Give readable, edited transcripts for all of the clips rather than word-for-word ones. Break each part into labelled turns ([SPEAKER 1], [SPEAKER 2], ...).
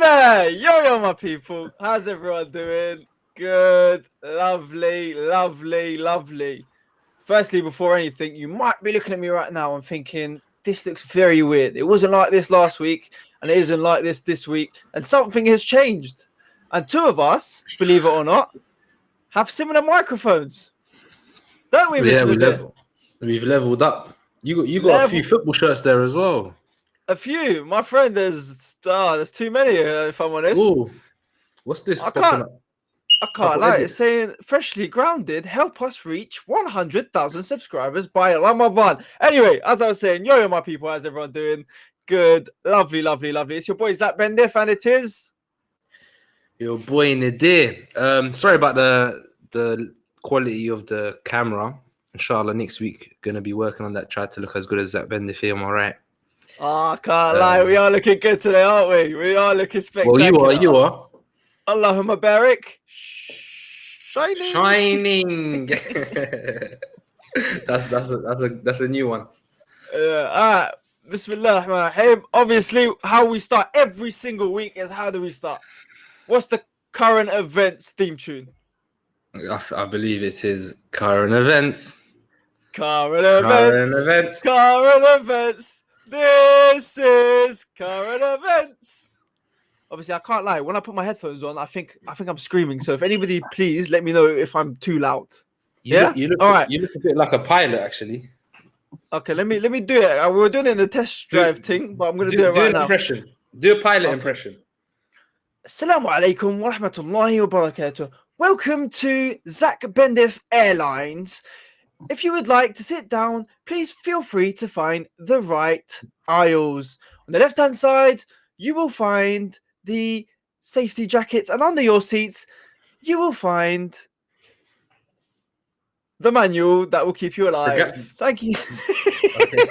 [SPEAKER 1] Bismillah! Yo, my people. How's everyone doing? Good. Lovely, lovely, lovely. Firstly, before anything, you might be looking at me right now and thinking, this looks very weird. It wasn't like this last week, and it isn't like this week, and something has changed. And two of us, believe it or not, have similar microphones. Don't we, Mr.
[SPEAKER 2] We've leveled up. You got a few football shirts there as well.
[SPEAKER 1] A few. My friend, there's too many, if I'm honest.
[SPEAKER 2] Ooh, what's this?
[SPEAKER 1] I can't lie. It's saying freshly grounded, help us reach 100,000 subscribers by Ramadan. Anyway, as I was saying, yo, my people, how's everyone doing? Good. Lovely, lovely, lovely. It's your boy Zach Bendif, and it is
[SPEAKER 2] your boy Nadir. Sorry about the quality of the camera. Inshallah, next week gonna be working on that. Try to look as good as Zach Bendif. Am I right?
[SPEAKER 1] Oh, I can't lie. We are looking good today, aren't we? We are looking spectacular.
[SPEAKER 2] Well, you are.
[SPEAKER 1] Allahumma barik. Shining.
[SPEAKER 2] That's a new one.
[SPEAKER 1] All right. Bismillah ar-Rahman ar-Rahim. Obviously, how we start every single week is how do we start? What's the current events theme tune?
[SPEAKER 2] I believe it is current events.
[SPEAKER 1] Current events. This is current events. Obviously, I can't lie. When I put my headphones on, I think I'm screaming. So if anybody, please let me know if I'm too loud.
[SPEAKER 2] You look a bit like a pilot, actually.
[SPEAKER 1] Okay, let me do it. We were doing it in the test drive thing, but I'm gonna do it right now.
[SPEAKER 2] Do a pilot impression.
[SPEAKER 1] Assalamu alaikum wa rahmatullahi wa barakatuh. Welcome to Zach Bendif Airlines. If you would like to sit down, please feel free to find the right aisles. On the left-hand side, you will find the safety jackets, and under your seats, you will find the manual that will keep you alive. Thank you.
[SPEAKER 2] Okay.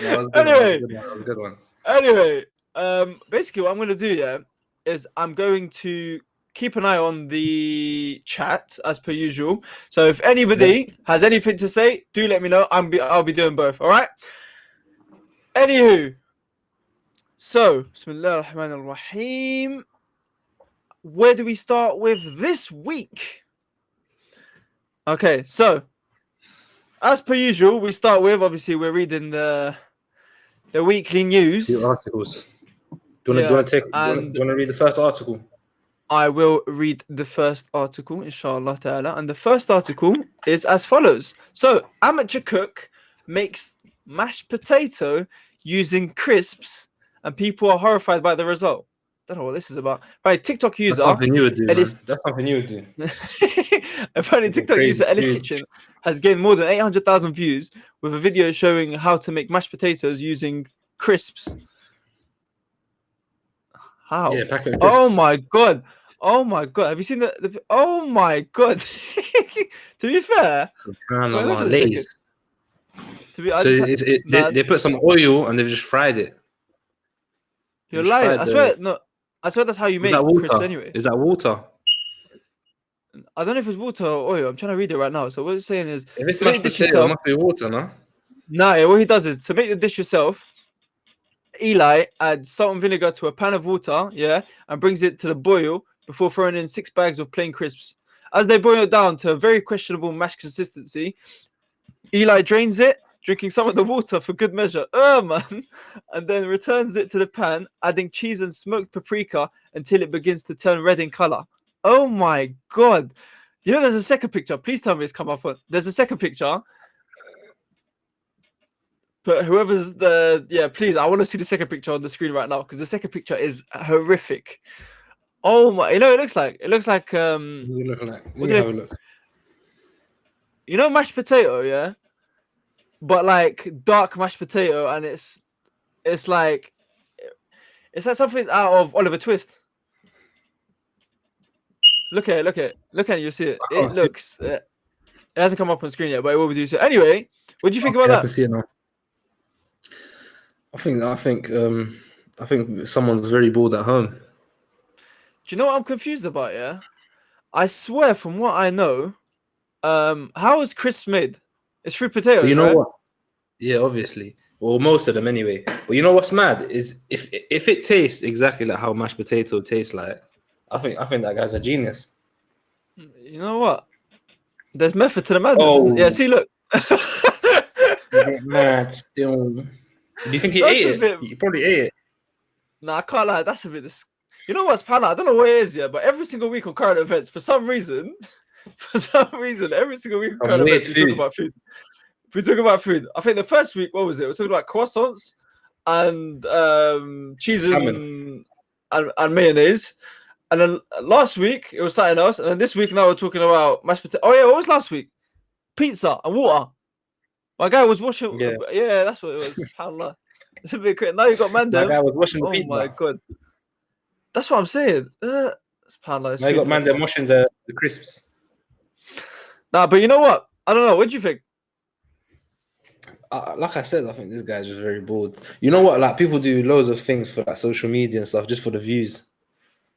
[SPEAKER 2] That was a good one.
[SPEAKER 1] Anyway, basically what I'm going to do, is I'm going to keep an eye on the chat as per usual. So if anybody has anything to say, do let me know. I'll be doing both. All right. Anywho, so Bismillah ar-Rahman ar-Rahim. Where do we start with this week? Okay, so as per usual, we start with obviously we're reading the weekly news.
[SPEAKER 2] The articles. Do you want to read the first article?
[SPEAKER 1] I will read the first article, inshallah ta'ala. And the first article is as follows. So, amateur cook makes mashed potato using crisps, and people are horrified by the result. Don't know what this is about. Right, TikTok user.
[SPEAKER 2] That's something you would do. That's something you would do.
[SPEAKER 1] Apparently, TikTok user Ellis Kitchen has gained more than 800,000 views with a video showing how to make mashed potatoes using crisps. How?
[SPEAKER 2] Yeah, packet of crisps.
[SPEAKER 1] Oh my god. Oh my god. Have you seen the oh my god. To be fair.
[SPEAKER 2] They put some oil and they've just fried it.
[SPEAKER 1] You're lying. I swear that's how you make crisps anyway.
[SPEAKER 2] Is that water?
[SPEAKER 1] I don't know if it's water or oil. I'm trying to read it right now. So what it's saying is
[SPEAKER 2] if it's mashed potato, it must be water, no?
[SPEAKER 1] No, what he does is to make the dish yourself. Eli adds salt and vinegar to a pan of water, and brings it to the boil before throwing in 6 bags of plain crisps. As they boil it down to a very questionable mash consistency, Eli drains it, drinking some of the water for good measure, and then returns it to the pan, adding cheese and smoked paprika until it begins to turn red in color. Oh my god! You know, there's a second picture. Please tell me it's come up on. There's a second picture. But whoever's please, I want to see the second picture on the screen right now because the second picture is horrific. Oh my, you know what it looks like? It looks like
[SPEAKER 2] What does it look like? Let me have a look.
[SPEAKER 1] You know mashed potato, but like dark mashed potato, and it's like something out of Oliver Twist. Look at it, you'll see it. It looks it hasn't come up on screen yet, but it will do so. Anyway, what do you think about that?
[SPEAKER 2] I can see it now. I think someone's very bored at home.
[SPEAKER 1] Do you know what I'm confused about? Yeah, I swear, from what I know, how is crisps made? It's through potatoes.
[SPEAKER 2] But you know
[SPEAKER 1] right?
[SPEAKER 2] what? Yeah, obviously. Or most of them anyway. But you know what's mad is if it tastes exactly like how mashed potato tastes like, I think that guy's a genius.
[SPEAKER 1] You know what? There's method to the madness. Isn't it? Yeah.
[SPEAKER 2] Oh,
[SPEAKER 1] See, look.
[SPEAKER 2] a bit mad still. Do you think he
[SPEAKER 1] That's
[SPEAKER 2] ate
[SPEAKER 1] a
[SPEAKER 2] it?
[SPEAKER 1] bit.
[SPEAKER 2] He probably ate it.
[SPEAKER 1] Nah, I can't lie. That's a bit. You know what's pala? I don't know what it is yet, but every single week on current events, for some reason, every single week on
[SPEAKER 2] Some
[SPEAKER 1] current
[SPEAKER 2] weird
[SPEAKER 1] events, we talk
[SPEAKER 2] food.
[SPEAKER 1] about food. We talk about food. I think the first week, what was it? We talking about croissants and cheese
[SPEAKER 2] Salmon.
[SPEAKER 1] and mayonnaise. And then last week it was something else. And then this week now we're talking about mashed potato. Oh yeah, what was last week? Pizza and water. My guy was washing.
[SPEAKER 2] Yeah.
[SPEAKER 1] Yeah, that's what it was. SubhanAllah. It's a bit crazy. Now you got
[SPEAKER 2] My
[SPEAKER 1] Mandem.
[SPEAKER 2] guy was washing the
[SPEAKER 1] Oh
[SPEAKER 2] pizza.
[SPEAKER 1] my god. That's what I'm saying. SubhanAllah.
[SPEAKER 2] Now you got man them washing the crisps.
[SPEAKER 1] Nah, but you know what? I don't know. What do you think?
[SPEAKER 2] Like I said, I think this guy's just very bored. You know what? Like people do loads of things for like social media and stuff just for the views.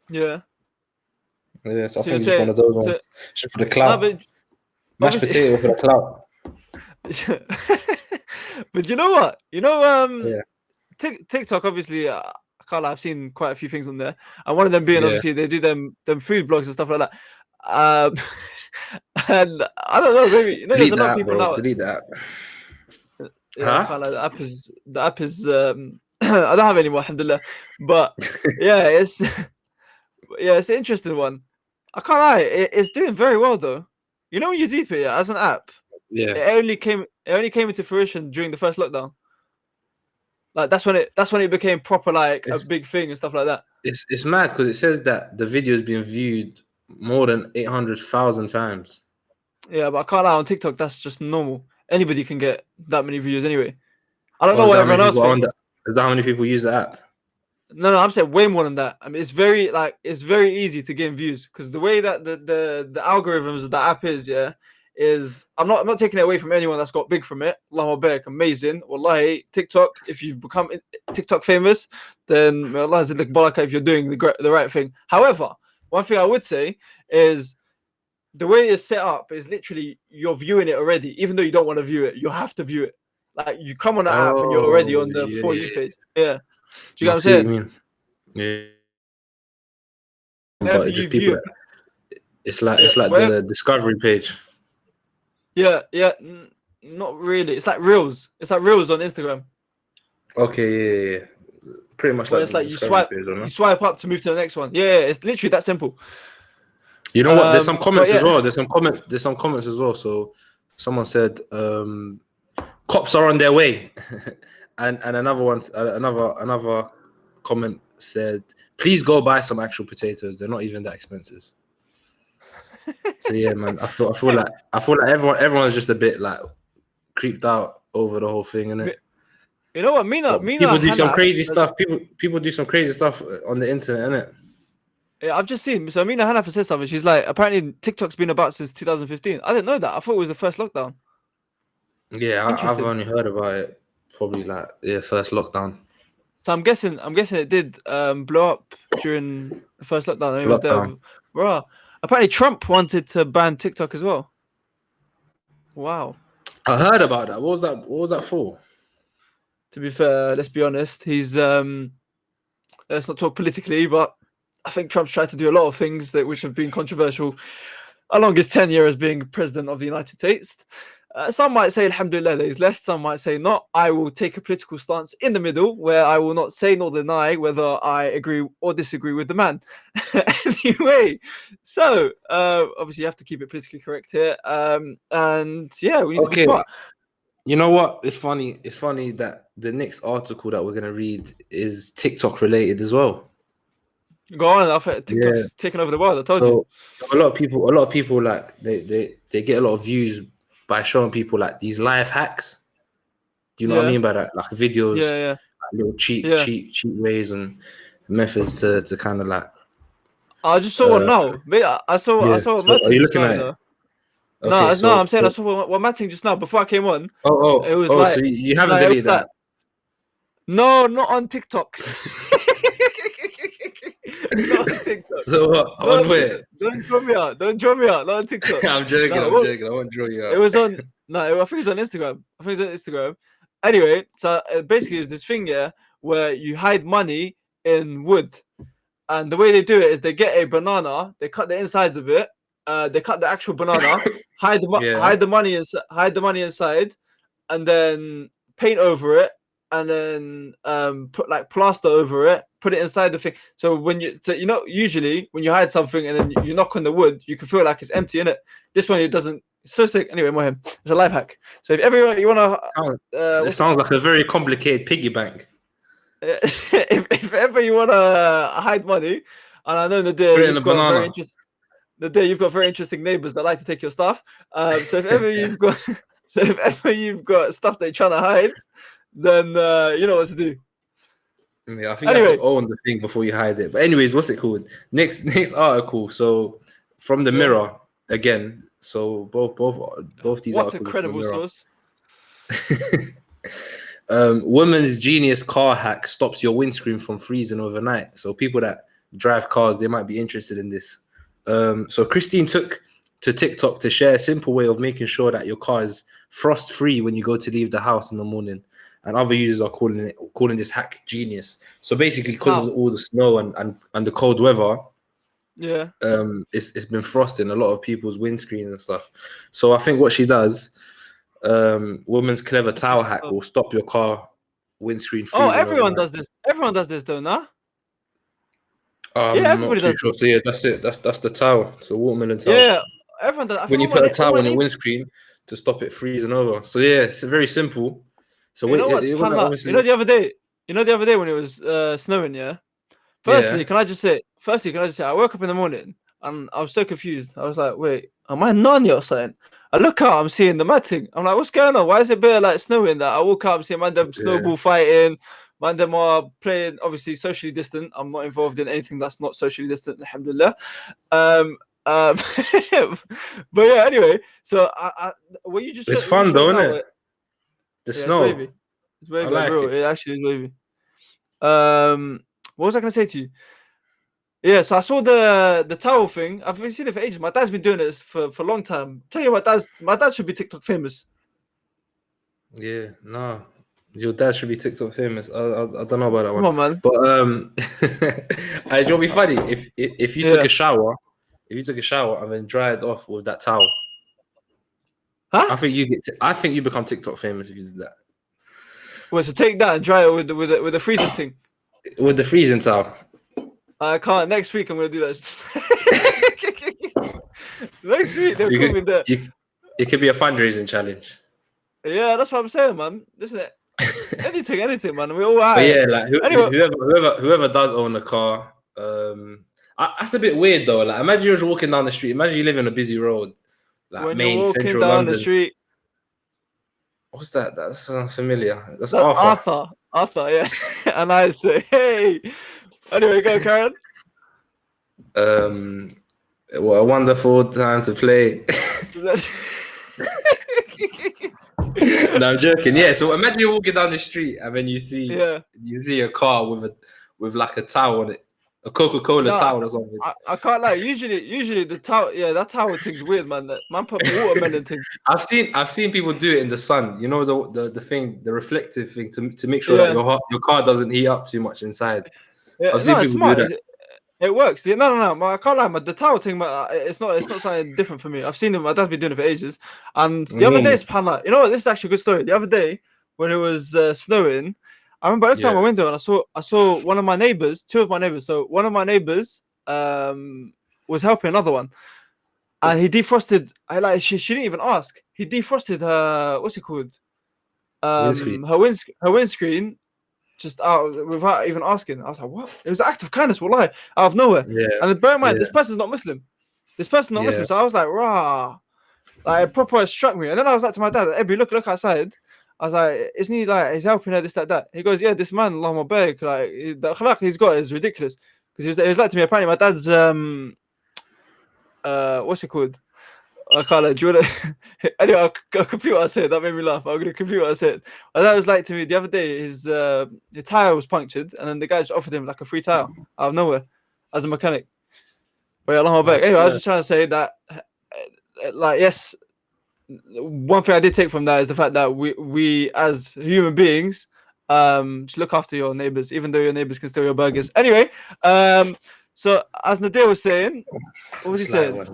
[SPEAKER 1] Yeah.
[SPEAKER 2] Yeah, so I
[SPEAKER 1] So
[SPEAKER 2] think it's just one of those ones. Just for the clout.
[SPEAKER 1] Nah, but
[SPEAKER 2] Mashed potato for the clout.
[SPEAKER 1] But you know what? You know,
[SPEAKER 2] Yeah.
[SPEAKER 1] TikTok obviously. I can't lie, I've seen quite a few things on there, and one of them being
[SPEAKER 2] Yeah.
[SPEAKER 1] obviously they do them food blogs and stuff like that. And I don't know, maybe you know, there's
[SPEAKER 2] Delete
[SPEAKER 1] a lot
[SPEAKER 2] that,
[SPEAKER 1] of people
[SPEAKER 2] bro.
[SPEAKER 1] now.
[SPEAKER 2] Delete that.
[SPEAKER 1] Yeah, I can't lie, the app is I don't have any more, alhamdulillah. But yeah, it's it's an interesting one. I can't lie, it's doing very well though. You know when you deep it as an app,
[SPEAKER 2] Yeah.
[SPEAKER 1] it only came into fruition during the first lockdown. Like that's when it became proper like a big thing and stuff like that.
[SPEAKER 2] It's mad because it says that the video has been viewed more than 800,000 times.
[SPEAKER 1] Yeah, but I can't lie, on TikTok that's just normal. Anybody can get that many views anyway. I don't know what everyone else thinks.
[SPEAKER 2] Is that how many people use the app?
[SPEAKER 1] No, I'm saying way more than that. I mean, it's very easy to gain views because the way that the algorithms of the app is, is I'm not taking it away from anyone that's got big from it. Allahu Barak, amazing. Wallahi, TikTok, if you've become TikTok famous, then may Allah Zidlik Baraka if you're doing the right thing. However, one thing I would say is the way it's set up is literally you're viewing it already, even though you don't want to view it, you have to view it. Like you come on the app and you're already on the For You page. Yeah. Do you get what I'm saying?
[SPEAKER 2] What you mean? Yeah.
[SPEAKER 1] Whenever
[SPEAKER 2] But it
[SPEAKER 1] you
[SPEAKER 2] just people. It's like the discovery page.
[SPEAKER 1] Yeah. Not really. It's like Reels. It's like Reels on Instagram.
[SPEAKER 2] Okay, yeah. Pretty much
[SPEAKER 1] Where
[SPEAKER 2] like
[SPEAKER 1] it's
[SPEAKER 2] the
[SPEAKER 1] like
[SPEAKER 2] discovery
[SPEAKER 1] you swipe up to move to the next one. Yeah, it's literally that simple.
[SPEAKER 2] You know what? There's some comments
[SPEAKER 1] yeah.
[SPEAKER 2] as well. There's some comments as well. So someone said, "Cops are on their way," and another comment said, "Please go buy some actual potatoes. They're not even that expensive." So yeah, man, I feel like everyone's just a bit like creeped out over the whole thing, innit?
[SPEAKER 1] You know what, Mina
[SPEAKER 2] people do some crazy stuff. People do some crazy stuff on the internet, innit?
[SPEAKER 1] Yeah, I've just seen. So Mina Hanafa said something. She's like, apparently TikTok's been about since 2015. I didn't know that. I thought it was the first lockdown.
[SPEAKER 2] Yeah, I've only heard about it probably like first lockdown.
[SPEAKER 1] So I'm guessing it did blow up during the first lockdown. It was there. Bruh. Apparently Trump wanted to ban TikTok as well. Wow.
[SPEAKER 2] I heard about that. What was that for?
[SPEAKER 1] To be fair, let's be honest. He's let's not talk politically, but I think Trump's tried to do a lot of things which have been controversial along his tenure as being president of the United States. Some might say, alhamdulillah, that he's left. Some might say, not. I will take a political stance in the middle where I will not say nor deny whether I agree or disagree with the man. Anyway, so obviously you have to keep it politically correct here. And yeah, we need to be smart.
[SPEAKER 2] You know what? It's funny. It's funny that the next article that we're going to read is TikTok related as well.
[SPEAKER 1] Go on. I've heard TikTok's taken over the world. I told you.
[SPEAKER 2] A lot of people like they get a lot of views by showing people like these life hacks. Do you know what I mean by that? Like videos, like little cheat ways and methods to kind of like.
[SPEAKER 1] I just saw one now. I saw what Matting.
[SPEAKER 2] Are you looking at it? Okay,
[SPEAKER 1] no, I'm saying I saw what Matting just now before I came on.
[SPEAKER 2] It was like, so you haven't deleted that?
[SPEAKER 1] No, not on TikTok. Not on TikTok.
[SPEAKER 2] So what? On where?
[SPEAKER 1] Don't draw me out. Not on TikTok.
[SPEAKER 2] I'm joking. I won't draw you out.
[SPEAKER 1] It was on. I think it was on Instagram. Anyway, so basically, it's this thing, where you hide money in wood, and the way they do it is they get a banana, they cut the insides of it, they cut the actual banana,
[SPEAKER 2] Yeah.
[SPEAKER 1] hide the money inside, and then paint over it, and then put like plaster over it, put it inside the thing. So usually when you hide something and then you knock on the wood, you can feel like it's empty in it. This one, it doesn't. It's so sick. Anyway, Mohim, it's a life hack. So if everyone you wanna,
[SPEAKER 2] It sounds like a very complicated piggy bank.
[SPEAKER 1] if ever you wanna hide money, and I know
[SPEAKER 2] Put it in a banana.
[SPEAKER 1] the day you've got very interesting neighbors that like to take your stuff. So if ever you've got stuff that you're trying to hide, then you know what to do.
[SPEAKER 2] Yeah, I think you have to own the thing before you hide it. But anyways, what's it called? Next article. So from the Mirror again. So both these
[SPEAKER 1] What's
[SPEAKER 2] articles.
[SPEAKER 1] incredible source?
[SPEAKER 2] Woman's genius car hack stops your windscreen from freezing overnight. So people that drive cars, they might be interested in this. So Christine took to TikTok to share a simple way of making sure that your car is frost free when you go to leave the house in the morning. And other users are calling this hack genius. So basically, because of all the snow and the cold weather, it's been frosting a lot of people's windscreens and stuff. So I think what she does, woman's clever towel hack will stop your car windscreen freezing.
[SPEAKER 1] Oh, everyone does this. Everyone does this, though, nah?
[SPEAKER 2] Everybody does. Sure. So yeah, that's it. That's the towel. So watermelon towel.
[SPEAKER 1] Yeah, everyone does.
[SPEAKER 2] When you put a towel on your windscreen to stop it freezing over. So yeah, it's very simple. So
[SPEAKER 1] you know what's you know the other day when it was snowing, yeah. Firstly, can I just say, I woke up in the morning and I was so confused. I was like, wait, am I Narnia or something? I look out, I'm seeing the mad thing. I'm like, what's going on? Why is it bare like snowing? That I woke up, I'm seeing man them snowball fighting, man them are playing, obviously socially distant. I'm not involved in anything that's not socially distant, alhamdulillah. But yeah, anyway, so what you just
[SPEAKER 2] it's fun though, isn't it? The snow.
[SPEAKER 1] It's wavy. Like bro. It actually is wavy. What was I gonna say to you? Yeah, so I saw the towel thing. I've been seeing it for ages. My dad's been doing it for a long time. Tell you, my dad should be TikTok famous.
[SPEAKER 2] Yeah, no, your dad should be TikTok famous. I don't know about that one.
[SPEAKER 1] Come on, man.
[SPEAKER 2] But it'll be funny if you took a shower, and then dried off with that towel.
[SPEAKER 1] Huh?
[SPEAKER 2] I think you become TikTok famous if you did that.
[SPEAKER 1] Well, so take that and dry it with the freezing thing.
[SPEAKER 2] With the freezing towel.
[SPEAKER 1] I can't. Next week I'm gonna do that. Next week they'll call me there.
[SPEAKER 2] It could be a fundraising challenge.
[SPEAKER 1] Yeah, that's what I'm saying, man. Isn't it? anything, man. We all right.
[SPEAKER 2] But yeah, like whoever does own a car, that's a bit weird though. Like, imagine you're just walking down the street. Imagine you live in a busy road, like
[SPEAKER 1] when
[SPEAKER 2] main
[SPEAKER 1] you're walking
[SPEAKER 2] central
[SPEAKER 1] down
[SPEAKER 2] London.
[SPEAKER 1] the street.
[SPEAKER 2] What's that? That sounds familiar. That's
[SPEAKER 1] Arthur. Yeah. And I say, hey. Anyway, go, Karen.
[SPEAKER 2] What a wonderful time to play. No, I'm joking. Yeah, so imagine you're walking down the street and then you see a car with like a towel on it, a Coca-Cola towel or something.
[SPEAKER 1] I can't lie. Usually the towel, that towel thing's weird, man. That man put watermelon thing.
[SPEAKER 2] I've seen people do it in the sun. You know the thing, the reflective thing to make sure that your car doesn't heat up too much inside.
[SPEAKER 1] Yeah,
[SPEAKER 2] I've seen people do that.
[SPEAKER 1] It works. Yeah, no. I can't lie. The towel thing, it's not something different for me. I've seen it. My dad's been doing it for ages. And the other day, subhanAllah, you know what? This is actually a good story. The other day, when it was snowing, I remember I looked out my window and I saw one of my neighbors, two of my neighbors. So one of my neighbors was helping another one, and he defrosted. She didn't even ask. He defrosted her. What's it called? Her windscreen. Just out without even asking. I was like, what? It was an act of kindness, wallahi, out of nowhere. Yeah. And bear in mind, this person's not Muslim. Muslim. So I was like, rah. Like, it proper struck me. And then I was like to my dad, Ebby, look outside. I was like, isn't he like, he's helping her, this, that. He goes, yeah, this man, Allahumma barik, like, the akhlaq he's got is ridiculous. Because he was like to me, apparently my dad's, what's it called? I can't like, do you want to... Anyway, I'll complete what I said. That made me laugh. I'm going to complete what I said. And that was like to me the other day, his tire was punctured, and then the guy just offered him like a free tire out of nowhere as a mechanic. But yeah, Allahumma barik. Anyway, I was just trying to say that, like, yes, one thing I did take from that is the fact that we as human beings, just look after your neighbors, even though your neighbors can steal your burgers. Anyway, so as Nadir was saying, what was he saying?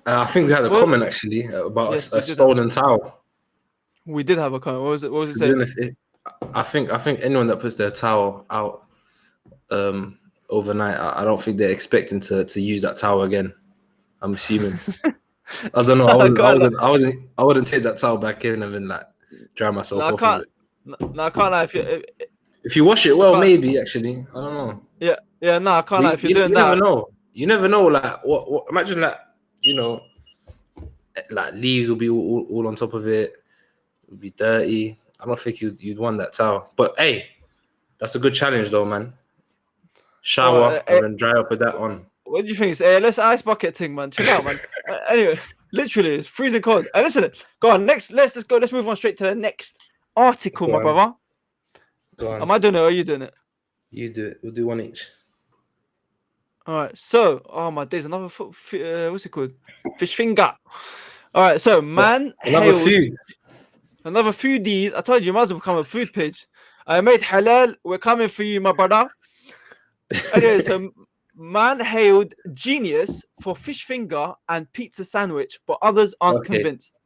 [SPEAKER 2] I think we had a comment actually about
[SPEAKER 1] Yes,
[SPEAKER 2] a stolen towel.
[SPEAKER 1] We did have a comment. What was it? What was it
[SPEAKER 2] To
[SPEAKER 1] saying?
[SPEAKER 2] be honest, I think anyone that puts their towel out overnight, I don't think they're expecting to use that towel again. I'm assuming. I don't know. I wouldn't take that towel back in and then like dry myself off of it.
[SPEAKER 1] No, I can't lie.
[SPEAKER 2] If you wash it well, maybe actually. I don't know.
[SPEAKER 1] Yeah. No, I can't lie. If you're doing
[SPEAKER 2] you
[SPEAKER 1] that,
[SPEAKER 2] never know. You never know. Like what? Imagine that. You know, like leaves will be all on top of it. It'll be dirty. I don't think you'd want that towel. But hey, that's a good challenge though, man. Shower and then dry up with that on.
[SPEAKER 1] What do you think? Let's ice bucket thing, man. Chill out, man. Anyway, literally, it's freezing cold. Listen, go on. Next, let's go. Let's move on straight to the next article, my brother.
[SPEAKER 2] Go on.
[SPEAKER 1] Am I doing it or are you doing it?
[SPEAKER 2] You do it. We'll do one each.
[SPEAKER 1] All right. So, oh my days, another what's it called? Fish finger. All right. So, man,
[SPEAKER 2] another food.
[SPEAKER 1] Another foodies. I told you, might as well become a food page. I made halal. We're coming for you, my brother. Anyway, so man hailed genius for fish finger and pizza sandwich, but others aren't convinced.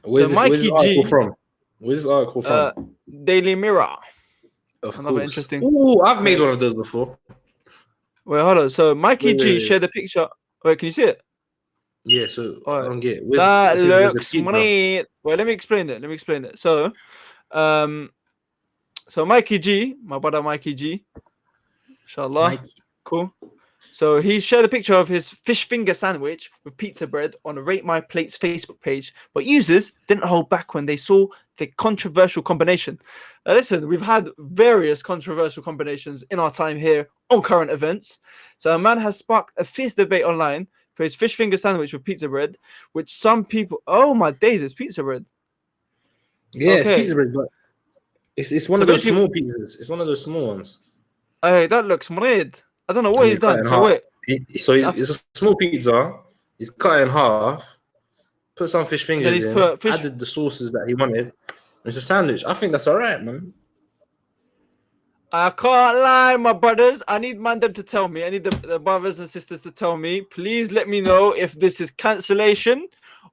[SPEAKER 2] Where's this article from? Where's this article from?
[SPEAKER 1] Daily Mirror.
[SPEAKER 2] Another
[SPEAKER 1] interesting.
[SPEAKER 2] Oh, I've made one of those before.
[SPEAKER 1] Wait, hold on. So Mikey G shared a picture. Wait, can you see it?
[SPEAKER 2] Yeah, so I don't get it.
[SPEAKER 1] That looks money. Well, let me explain it. So, so Mikey G, my brother Mikey G, inshallah, cool. So he shared a picture of his fish finger sandwich with pizza bread on Rate My Plates Facebook page, but users didn't hold back when they saw the controversial combination. Listen, we've had various controversial combinations in our time here on current events. So a man has sparked a fierce debate online for his fish finger sandwich with pizza bread, which some people, oh my days, it's pizza bread.
[SPEAKER 2] Yeah, it's pizza bread, but it's one of those small pizzas. It's one of those small ones.
[SPEAKER 1] Hey, that looks red. I don't know what he's done. So wait.
[SPEAKER 2] It's a small pizza. He's cut it in half. Put some fish fingers in. Added the sauces that he wanted. It's a sandwich. I think that's all right, man.
[SPEAKER 1] I can't lie, my brothers. I need them to tell me. I need the brothers and sisters to tell me. Please let me know if this is cancellation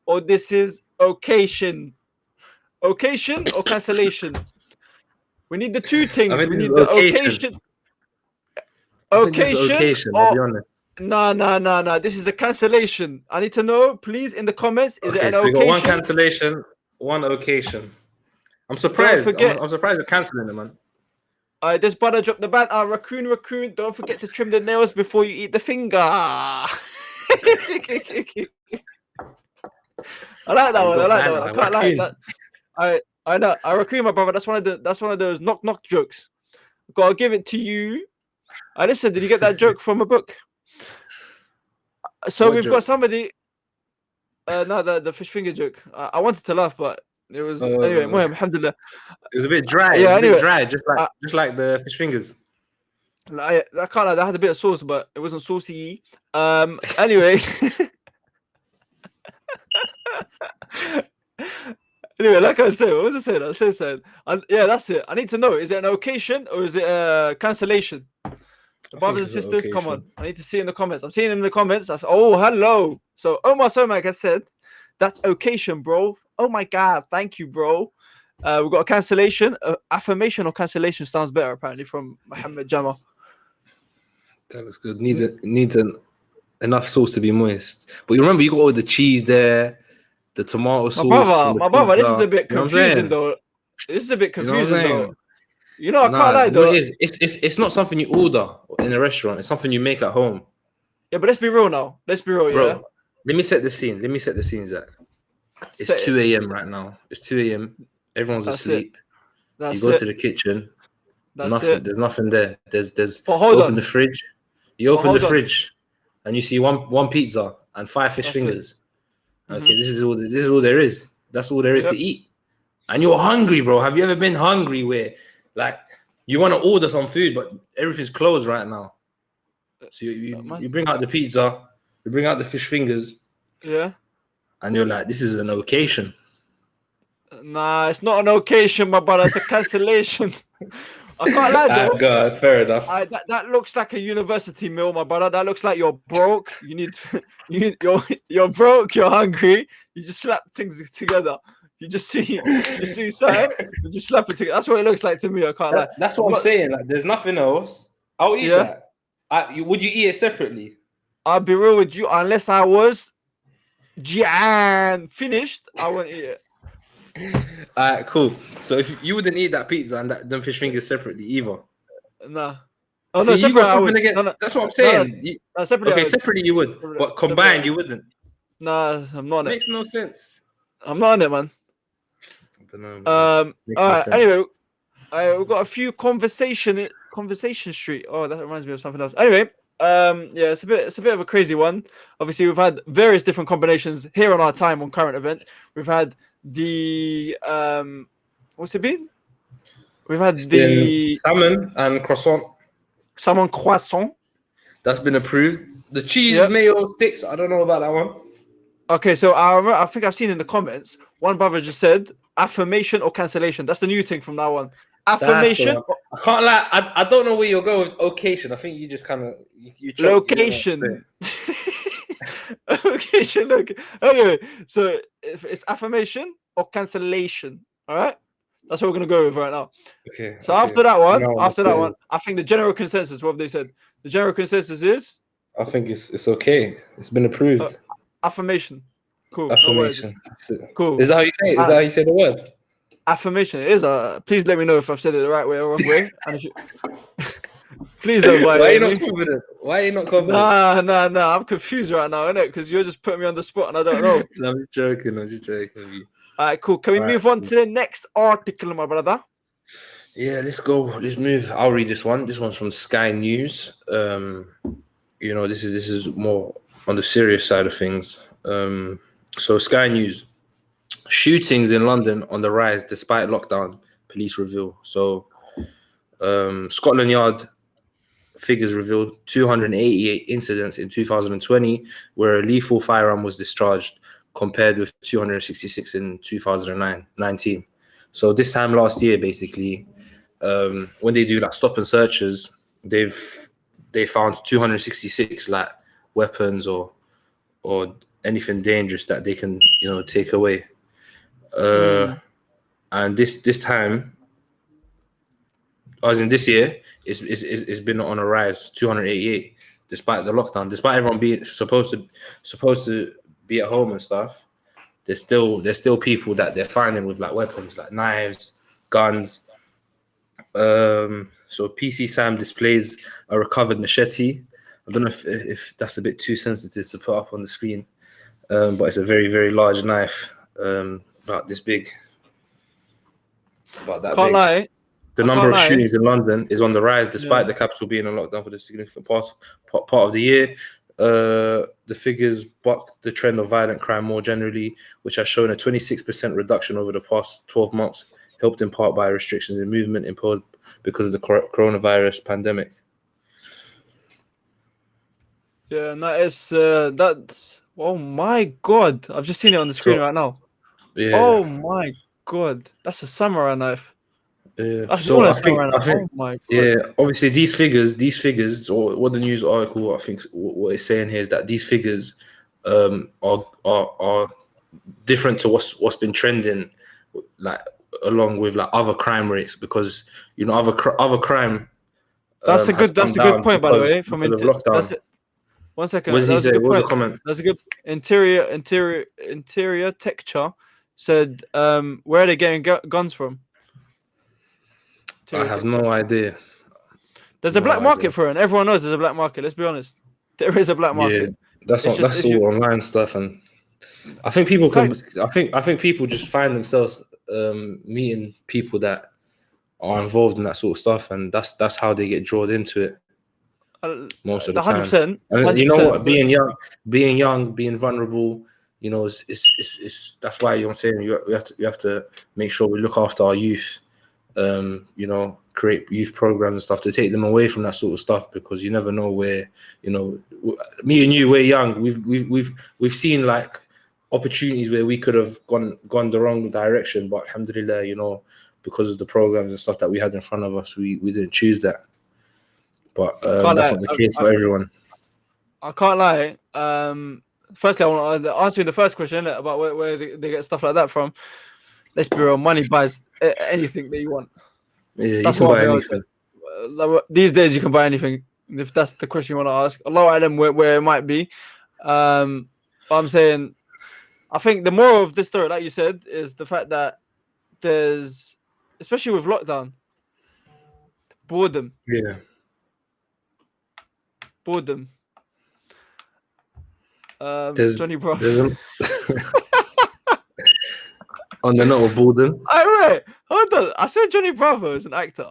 [SPEAKER 1] or this is occasion. Occasion or cancellation? We need the two things. We need the occasion. Occasion.
[SPEAKER 2] I'll be honest.
[SPEAKER 1] No. This is a cancellation. I need to know, please, in the comments. Is it an occasion?
[SPEAKER 2] We got one cancellation, one occasion. I'm surprised. I'm surprised they're cancelling it, man.
[SPEAKER 1] This brother dropped the ban. Raccoon. Don't forget to trim the nails before you eat the finger. I like that one. I can't lie. I know. I raccoon, my brother. That's one of those knock jokes. Gotta give it to you. Listen, did you get that joke from a book? So we've got somebody. No, the fish finger joke. I wanted to laugh, but it was anyway. Alhamdulillah.
[SPEAKER 2] It was a bit dry. Yeah, a bit dry, just like the fish fingers.
[SPEAKER 1] I can't lie. That had a bit of sauce, but it wasn't saucy. Anyway. Anyway, like I said, what was I saying? I said, yeah, that's it. I need to know: is it an occasion or is it a cancellation? Brothers and sisters, come on! I need to see in the comments. I'm seeing in the comments. Oh, hello. So Omar Somak has said, "That's occasion, bro." Oh my God, thank you, bro. We've got a cancellation. Affirmation or cancellation sounds better, apparently, from Mohammed Jama.
[SPEAKER 2] That looks good. Needs enough sauce to be moist. But you remember, you got all the cheese there, the tomato sauce.
[SPEAKER 1] My brother, this is a bit confusing, though. This is a bit confusing, though. You know, I can't lie, though.
[SPEAKER 2] It's not something you order in a restaurant. It's something you make at home.
[SPEAKER 1] Yeah, but let's be real now. Let's be real,
[SPEAKER 2] bro,
[SPEAKER 1] yeah?
[SPEAKER 2] Let me set the scene, Zach. It's 2 a.m. right now. It's 2 a.m. Everyone's asleep. You go to the kitchen. There's nothing there. There's open the fridge. You open the fridge and you see one pizza and 5 fish fingers. Okay, this is all there is. That's all there is to eat. And you're hungry, bro. Have you ever been hungry where like you want to order some food but everything's closed right now? So you bring out the pizza, you bring out the fish fingers.
[SPEAKER 1] Yeah.
[SPEAKER 2] and you're like, this is an occasion.
[SPEAKER 1] Nah, it's not an occasion, my brother. It's a cancellation. I can't lie though.
[SPEAKER 2] God, fair enough.
[SPEAKER 1] That looks like a university meal, my brother. That looks like you're broke. You're broke. You're hungry. You just slap things together. You just see something. You just slap it together. That's what it looks like to me. I can't lie.
[SPEAKER 2] That's what I'm saying. Like, there's nothing else. I'll eat that. Would you eat it separately?
[SPEAKER 1] I'll be real with you. Unless I was finished, I won't eat it.
[SPEAKER 2] Alright, cool. So if you wouldn't eat that pizza and them fish fingers separately either.
[SPEAKER 1] Nah.
[SPEAKER 2] Oh, see, no, you got something again. No. That's what I'm saying.
[SPEAKER 1] Separately,
[SPEAKER 2] separately you would, but combined you wouldn't.
[SPEAKER 1] Nah, I'm not on it.
[SPEAKER 2] Makes no sense.
[SPEAKER 1] I'm not on it, man.
[SPEAKER 2] I don't know.
[SPEAKER 1] All right. Anyway, we've got a few conversation street. Oh, that reminds me of something else. Anyway, yeah, it's a bit of a crazy one. Obviously, we've had various different combinations here on our time on current events. We've had the what's it been? We've had the
[SPEAKER 2] salmon and croissant.
[SPEAKER 1] Salmon croissant.
[SPEAKER 2] That's been approved. The cheese mayo sticks. I don't know about that one.
[SPEAKER 1] Okay, so I think I've seen in the comments one brother just said affirmation or cancellation. That's the new thing from now on. Affirmation.
[SPEAKER 2] I can't lie. I don't know where you'll go with occasion. I think you just kind of you
[SPEAKER 1] location. Location. Okay. Anyway, so if it's affirmation or cancellation, all right. That's what we're gonna go with right now.
[SPEAKER 2] Okay.
[SPEAKER 1] So after that one, I think the general consensus. What have they said? The general consensus is.
[SPEAKER 2] I think it's okay. It's been approved.
[SPEAKER 1] Affirmation. Cool.
[SPEAKER 2] Affirmation.
[SPEAKER 1] No cool.
[SPEAKER 2] Is that how you say it? Is that how you say the word?
[SPEAKER 1] Affirmation. It is. Please let me know if I've said it the right way or wrong way. Please don't.
[SPEAKER 2] Why are you not confident? Why are you not confident?
[SPEAKER 1] Nah. I'm confused right now, innit? Because you're just putting me on the spot and I don't know.
[SPEAKER 2] No, I'm just joking. With you.
[SPEAKER 1] All right, cool. Can we move on to the next article, my brother?
[SPEAKER 2] Yeah, let's go. Let's move. I'll read this one. This one's from Sky News. You know, this is more on the serious side of things. So Sky News, shootings in London on the rise despite lockdown, police reveal. So Scotland Yard figures reveal 288 incidents in 2020 where a lethal firearm was discharged, compared with 266 in 2019. So this time last year, basically, when they do like stop and searches, they found 266 like weapons or anything dangerous that they can take away. And this time, as in this year, it's been on a rise, 288, despite the lockdown, despite everyone being supposed to be at home and stuff. There's still people that they're finding with like weapons, like knives, guns. So PC Sam displays a recovered machete. I don't know if that's a bit too sensitive to put up on the screen, but it's a very, very large knife, about this big. About that
[SPEAKER 1] Can't
[SPEAKER 2] big.
[SPEAKER 1] lie.
[SPEAKER 2] The number of shootings in London is on the rise, despite the capital being on lockdown for the significant part of the year. The figures buck the trend of violent crime more generally, which has shown a 26% reduction over the past 12 months, helped in part by restrictions in movement imposed because of the coronavirus pandemic.
[SPEAKER 1] Yeah, and that is that. Oh my God! I've just seen it on the screen right now.
[SPEAKER 2] Yeah.
[SPEAKER 1] Oh my God! That's a samurai knife.
[SPEAKER 2] So I think,
[SPEAKER 1] oh my God.
[SPEAKER 2] Yeah, obviously these figures, or what the news article, I think what it's saying here is that these figures are different to what's been trending, like along with like other crime rates, because other crime.
[SPEAKER 1] That's a good point, by the way. From
[SPEAKER 2] lockdown.
[SPEAKER 1] That's it. 1 second.
[SPEAKER 2] What did he say? What was the comment?
[SPEAKER 1] That's a good interior texture said. Where are they getting guns from?
[SPEAKER 2] I have no idea.
[SPEAKER 1] There's a black market for it, and everyone knows there's a black market. Let's be honest. There is a black market.
[SPEAKER 2] Yeah, that's all online stuff, and I think people I think people just find themselves meeting people that are involved in that sort of stuff, and that's how they get drawn into it. Most of the
[SPEAKER 1] 100%.
[SPEAKER 2] And you know what? Being young, being vulnerable, it's that's why I'm saying we have to make sure we look after our youth. Create youth programs and stuff to take them away from that sort of stuff, because you never know where, me and you, we're young. We've seen like opportunities where we could have gone the wrong direction, but alhamdulillah, you know, because of the programs and stuff that we had in front of us, we didn't choose that. But
[SPEAKER 1] Can't
[SPEAKER 2] that's
[SPEAKER 1] lie.
[SPEAKER 2] not the case for everyone.
[SPEAKER 1] I can't lie. Firstly, I want to answer the first question about where they get stuff like that from. Let's be real, money buys anything that you want.
[SPEAKER 2] Yeah,
[SPEAKER 1] That's
[SPEAKER 2] you can
[SPEAKER 1] one
[SPEAKER 2] buy
[SPEAKER 1] thing I would say.
[SPEAKER 2] anything.
[SPEAKER 1] These days, you can buy anything. If that's the question you want to ask, Allahu Alam where it might be. But I'm saying, I think the moral of this story, like you said, is the fact that there's, especially with lockdown, boredom.
[SPEAKER 2] Yeah.
[SPEAKER 1] Boredom. Johnny
[SPEAKER 2] There's
[SPEAKER 1] Bravo.
[SPEAKER 2] on the note of boredom.
[SPEAKER 1] Alright, hold on. I swear Johnny Bravo is an actor.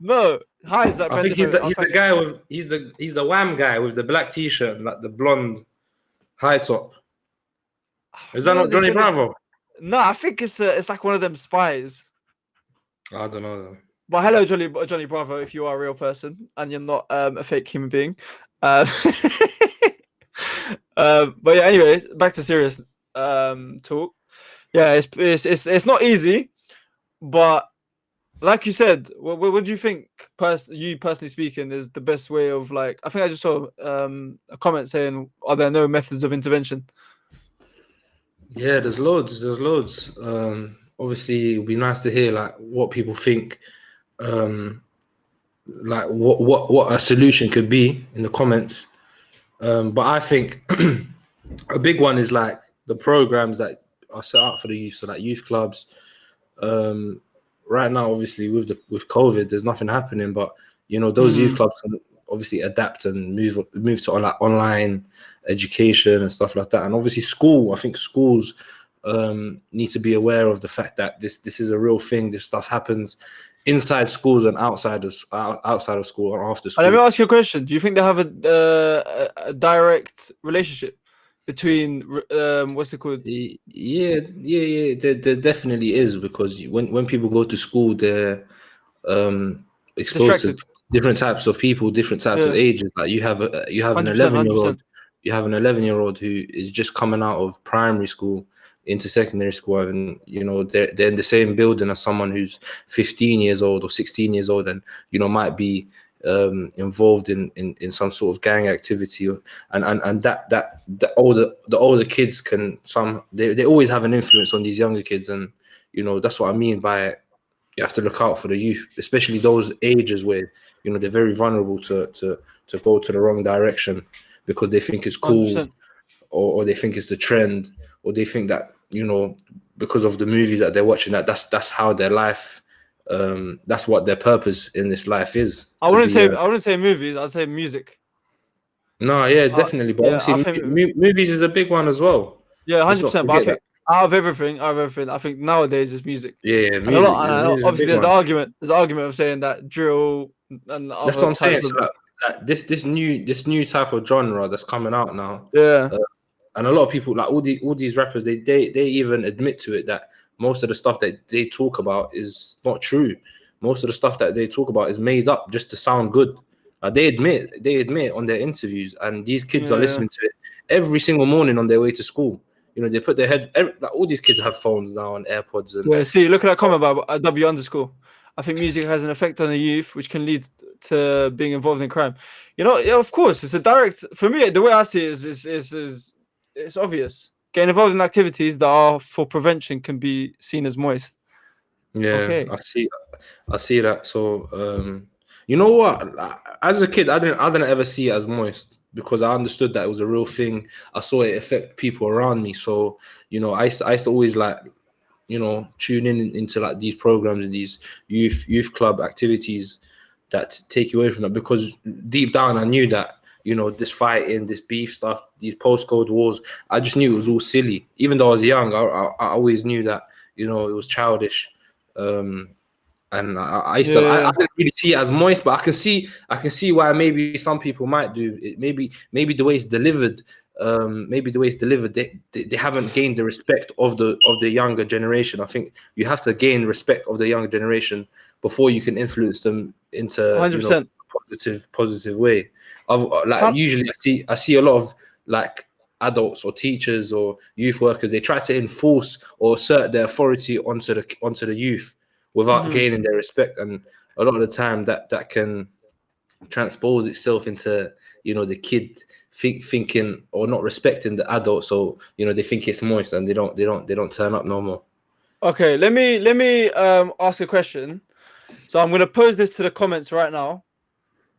[SPEAKER 1] No, hi, is that
[SPEAKER 2] I think he's the guy with he's the Wham guy with the black t-shirt and like the blonde high top. Is that not Johnny Bravo?
[SPEAKER 1] No, I think it's like one of them spies.
[SPEAKER 2] I don't know though.
[SPEAKER 1] But hello, Johnny Bravo, if you are a real person and you're not a fake human being. But yeah, anyway, back to serious talk. Yeah, it's not easy, but like you said, what do you think? You personally speaking, is the best way of, like? I think I just saw a comment saying, "Are there no methods of intervention?"
[SPEAKER 2] Yeah, there's loads. Obviously, it would be nice to hear like what people think, like what a solution could be in the comments. But I think a big one is like the programs that are set up for the youth, so like youth clubs. Right now, obviously with COVID, there's nothing happening, but you know those youth clubs can obviously adapt and move to like online education and stuff like that. And obviously I think schools need to be aware of the fact that this is a real thing. This stuff happens inside schools and outside of school and after school.
[SPEAKER 1] Let me ask you a question. Do you think they have a direct relationship between what's it called?
[SPEAKER 2] Yeah. There definitely is, because when people go to school, they're exposed to different types of people, different types of ages. Like you have an 11-year-old, who is just coming out of primary school into secondary school, and you know they're in the same building as someone who's 15 years old or 16 years old, and you know might be involved in some sort of gang activity, and the older kids they always have an influence on these younger kids. And you know that's what I mean by you have to look out for the youth, especially those ages where you know they're very vulnerable to go to the wrong direction because they think it's cool, or they think it's the trend, or they think that you know because of the movies that they're watching that's how their life, that's what their purpose in this life is.
[SPEAKER 1] I wouldn't say movies. I'd say music.
[SPEAKER 2] No, yeah, definitely. But obviously, movies is a big one as well.
[SPEAKER 1] Yeah, 100%. But I think out of everything, I think nowadays is music.
[SPEAKER 2] Yeah,
[SPEAKER 1] music. Obviously, there's the argument. There's the argument of saying that drill and
[SPEAKER 2] that's what I'm saying. So like this new type of genre that's coming out now.
[SPEAKER 1] Yeah.
[SPEAKER 2] And a lot of people, like all these rappers, they even admit to it that most of the stuff that they talk about is not true. Most of the stuff that they talk about is made up just to sound good. They admit on their interviews, and these kids are listening to it every single morning on their way to school. You know, they put their like all these kids have phones now and AirPods. And
[SPEAKER 1] yeah, see, look at that comment about W_. I think music has an effect on the youth, which can lead to being involved in crime. You know, yeah, of course, it's a direct. For me, the way I see it is it's obvious. Getting involved in activities that are for prevention can be seen as moist.
[SPEAKER 2] Yeah, okay. I see that. So, you know what? As a kid, I didn't ever see it as moist because I understood that it was a real thing. I saw it affect people around me. So, you know, I used to always like, you know, tune into like these programs and these youth club activities that take you away from that, because deep down I knew that, you know, this fighting, this beef stuff, these postcode wars, I just knew it was all silly. Even though I was young, I always knew that, you know, it was childish. And I didn't really see it as moist, but I can see why maybe some people might do it. Maybe the way it's delivered, they haven't gained the respect of the younger generation. I think you have to gain respect of the younger generation before you can influence them into
[SPEAKER 1] 100%.
[SPEAKER 2] You know, positive way. Usually I see a lot of like adults or teachers or youth workers, they try to enforce or assert their authority onto the youth without gaining their respect. And a lot of the time that can transpose itself into, you know, the kid thinking or not respecting the adult. So, you know, they think it's moist and they don't turn up no more.
[SPEAKER 1] Okay, let me ask a question. So I'm gonna pose this to the comments right now.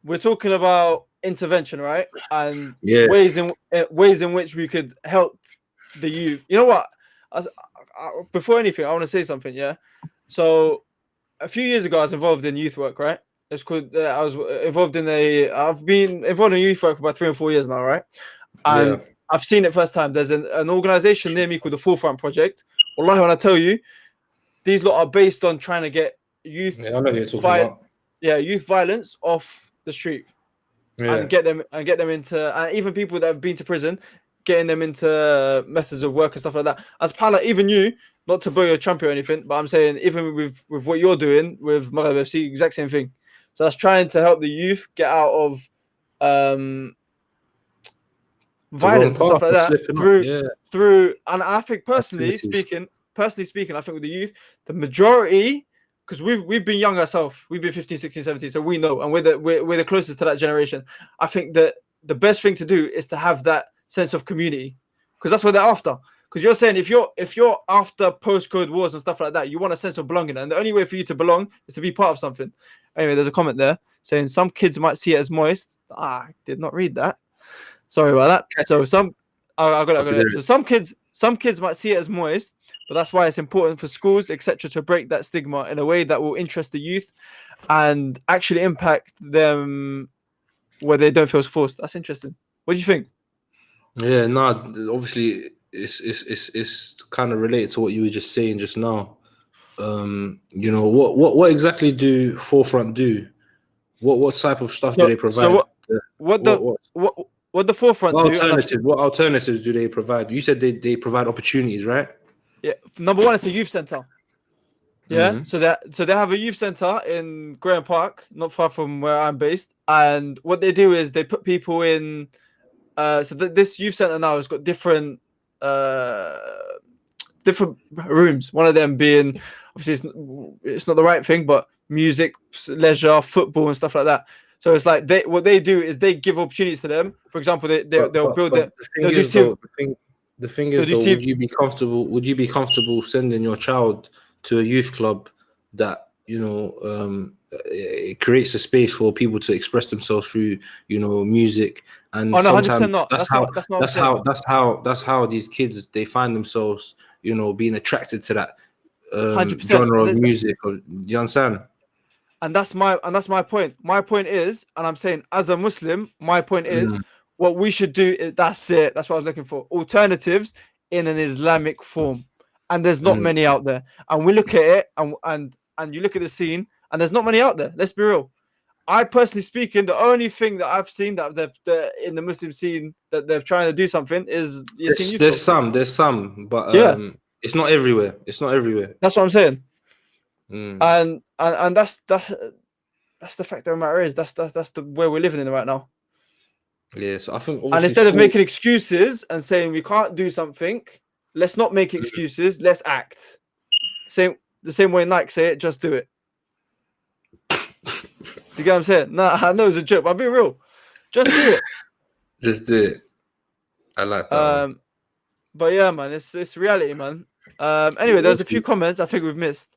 [SPEAKER 1] We're talking about intervention, right? And ways in which we could help the youth. You know what? Before anything, I want to say something. Yeah. So a few years ago, I was involved in youth work, right? It's called. I was involved in I've been involved in youth work for about 3 or 4 years now, right? And I've seen it first time. There's an organization near me called the Forefront Project. Wallahi, when I tell you, these lot are based on trying to get youth.
[SPEAKER 2] Yeah, I know who you're talking about.
[SPEAKER 1] Yeah, youth violence off the street, and get them into, and even people that have been to prison, getting them into methods of work and stuff like that. As pilot, even you, not to blow your trumpet or anything, but I'm saying even with what you're doing with Maghreb FC, exact same thing. So that's trying to help the youth get out of violence and stuff like that through. And I think personally speaking, I think with the youth, the majority, because we've been young ourselves, we've been 15, 16, 17, so we know, and we're the closest to that generation. I think that the best thing to do is to have that sense of community, because that's what they're after. Because you're saying if you're after postcode wars and stuff like that, you want a sense of belonging, and the only way for you to belong is to be part of something. Anyway, there's a comment there saying some kids might see it as moist. I did not read that. Sorry about that. So I got it. So some kids might see it as moist, but that's why it's important for schools, etc., to break that stigma in a way that will interest the youth and actually impact them where they don't feel forced. That's interesting. What do you think?
[SPEAKER 2] Yeah, no, obviously it's kind of related to what you were just saying just now. You know, what exactly do Forefront do? What type of stuff do they provide?
[SPEAKER 1] So what the Forefront do?
[SPEAKER 2] What alternatives do they provide? You said they provide opportunities, right?
[SPEAKER 1] Yeah. Number one, it's a youth center. Yeah. So they have a youth center in Graham Park, not far from where I'm based. And what they do is they put people in. This youth center now has got different rooms. One of them being, obviously it's not the right thing, but music, leisure, football, and stuff like that. So it's like what they do is they give opportunities to them. For example, they'll build it.
[SPEAKER 2] The thing is, would you be comfortable sending your child to a youth club that, you know, it creates a space for people to express themselves through, you know, music? And
[SPEAKER 1] no, 100% not.
[SPEAKER 2] That's how these kids, they find themselves, you know, being attracted to that genre of music. Do you understand?
[SPEAKER 1] And that's my point. My point is, and I'm saying as a Muslim, my point is what we should do is, that's it. That's what I was looking for. Alternatives in an Islamic form. And there's not many out there. And we look at it and you look at the scene and there's not many out there. Let's be real. I personally speaking, the only thing that I've seen that they've in the Muslim scene that they're trying to do something is
[SPEAKER 2] there's some, but it's not everywhere. It's not everywhere.
[SPEAKER 1] That's what I'm saying. And that's the fact of the matter is that's the way we're living in right now.
[SPEAKER 2] Yeah, so I think,
[SPEAKER 1] and instead of making excuses and saying we can't do something, let's not make excuses. Let's act. The same way Nike say it, just do it. Do you get what I'm saying? No, I know it's a joke, but I'm being real. Just do it.
[SPEAKER 2] Just do it. I like that.
[SPEAKER 1] But yeah, man, it's reality, man. Anyway, there's a few comments I think we've missed.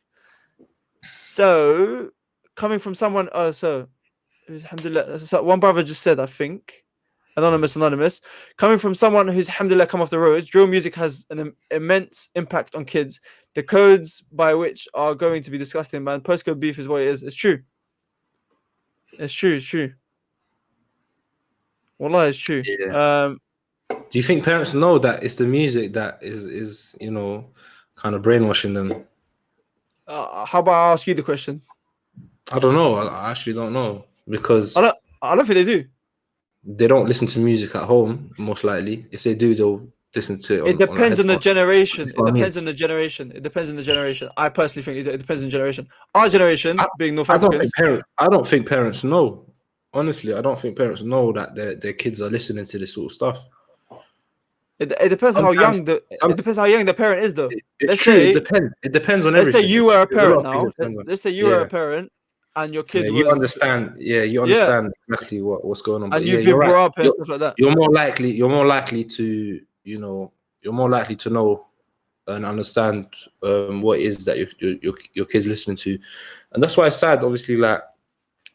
[SPEAKER 1] So, coming from someone, alhamdulillah, one brother just said, I think, anonymous, coming from someone who's, alhamdulillah, come off the roads, drill music has an immense impact on kids. The codes by which are going to be disgusting, man. Postcode beef is what it is. It's true. It's true. Wallah, it's true.
[SPEAKER 2] Yeah. Do you think parents know that it's the music that is you know, kind of brainwashing them?
[SPEAKER 1] How about I ask you the question?
[SPEAKER 2] I don't know. I actually don't know, because
[SPEAKER 1] I don't think they do.
[SPEAKER 2] They don't listen to music at home, most likely. If they do, they'll listen to it.
[SPEAKER 1] It depends on the generation. It depends on the generation. I personally think it depends on the generation. Our generation, being North Africans,
[SPEAKER 2] I don't think parents know. Honestly, I don't think parents know that their kids are listening to this sort of stuff.
[SPEAKER 1] It depends how
[SPEAKER 2] Sometimes,
[SPEAKER 1] young the
[SPEAKER 2] some,
[SPEAKER 1] it depends how young the parent is though.
[SPEAKER 2] it's
[SPEAKER 1] Let's
[SPEAKER 2] true. It
[SPEAKER 1] say
[SPEAKER 2] depends. It depends on
[SPEAKER 1] let's say
[SPEAKER 2] everything.
[SPEAKER 1] you were a
[SPEAKER 2] There's a lot
[SPEAKER 1] parent
[SPEAKER 2] of things
[SPEAKER 1] now.
[SPEAKER 2] it depends on.
[SPEAKER 1] Let's say you were a
[SPEAKER 2] Yeah.
[SPEAKER 1] parent and your
[SPEAKER 2] Yeah,
[SPEAKER 1] kid
[SPEAKER 2] you
[SPEAKER 1] was
[SPEAKER 2] understand. Yeah, you
[SPEAKER 1] yeah,
[SPEAKER 2] understand exactly what's going on. But
[SPEAKER 1] and
[SPEAKER 2] yeah,
[SPEAKER 1] you've
[SPEAKER 2] you're
[SPEAKER 1] been
[SPEAKER 2] right.
[SPEAKER 1] brought up and stuff like that.
[SPEAKER 2] You're more likely. You're more likely to. You're more likely to know and understand what it is that your kids listening to, and that's why it's sad. Obviously, like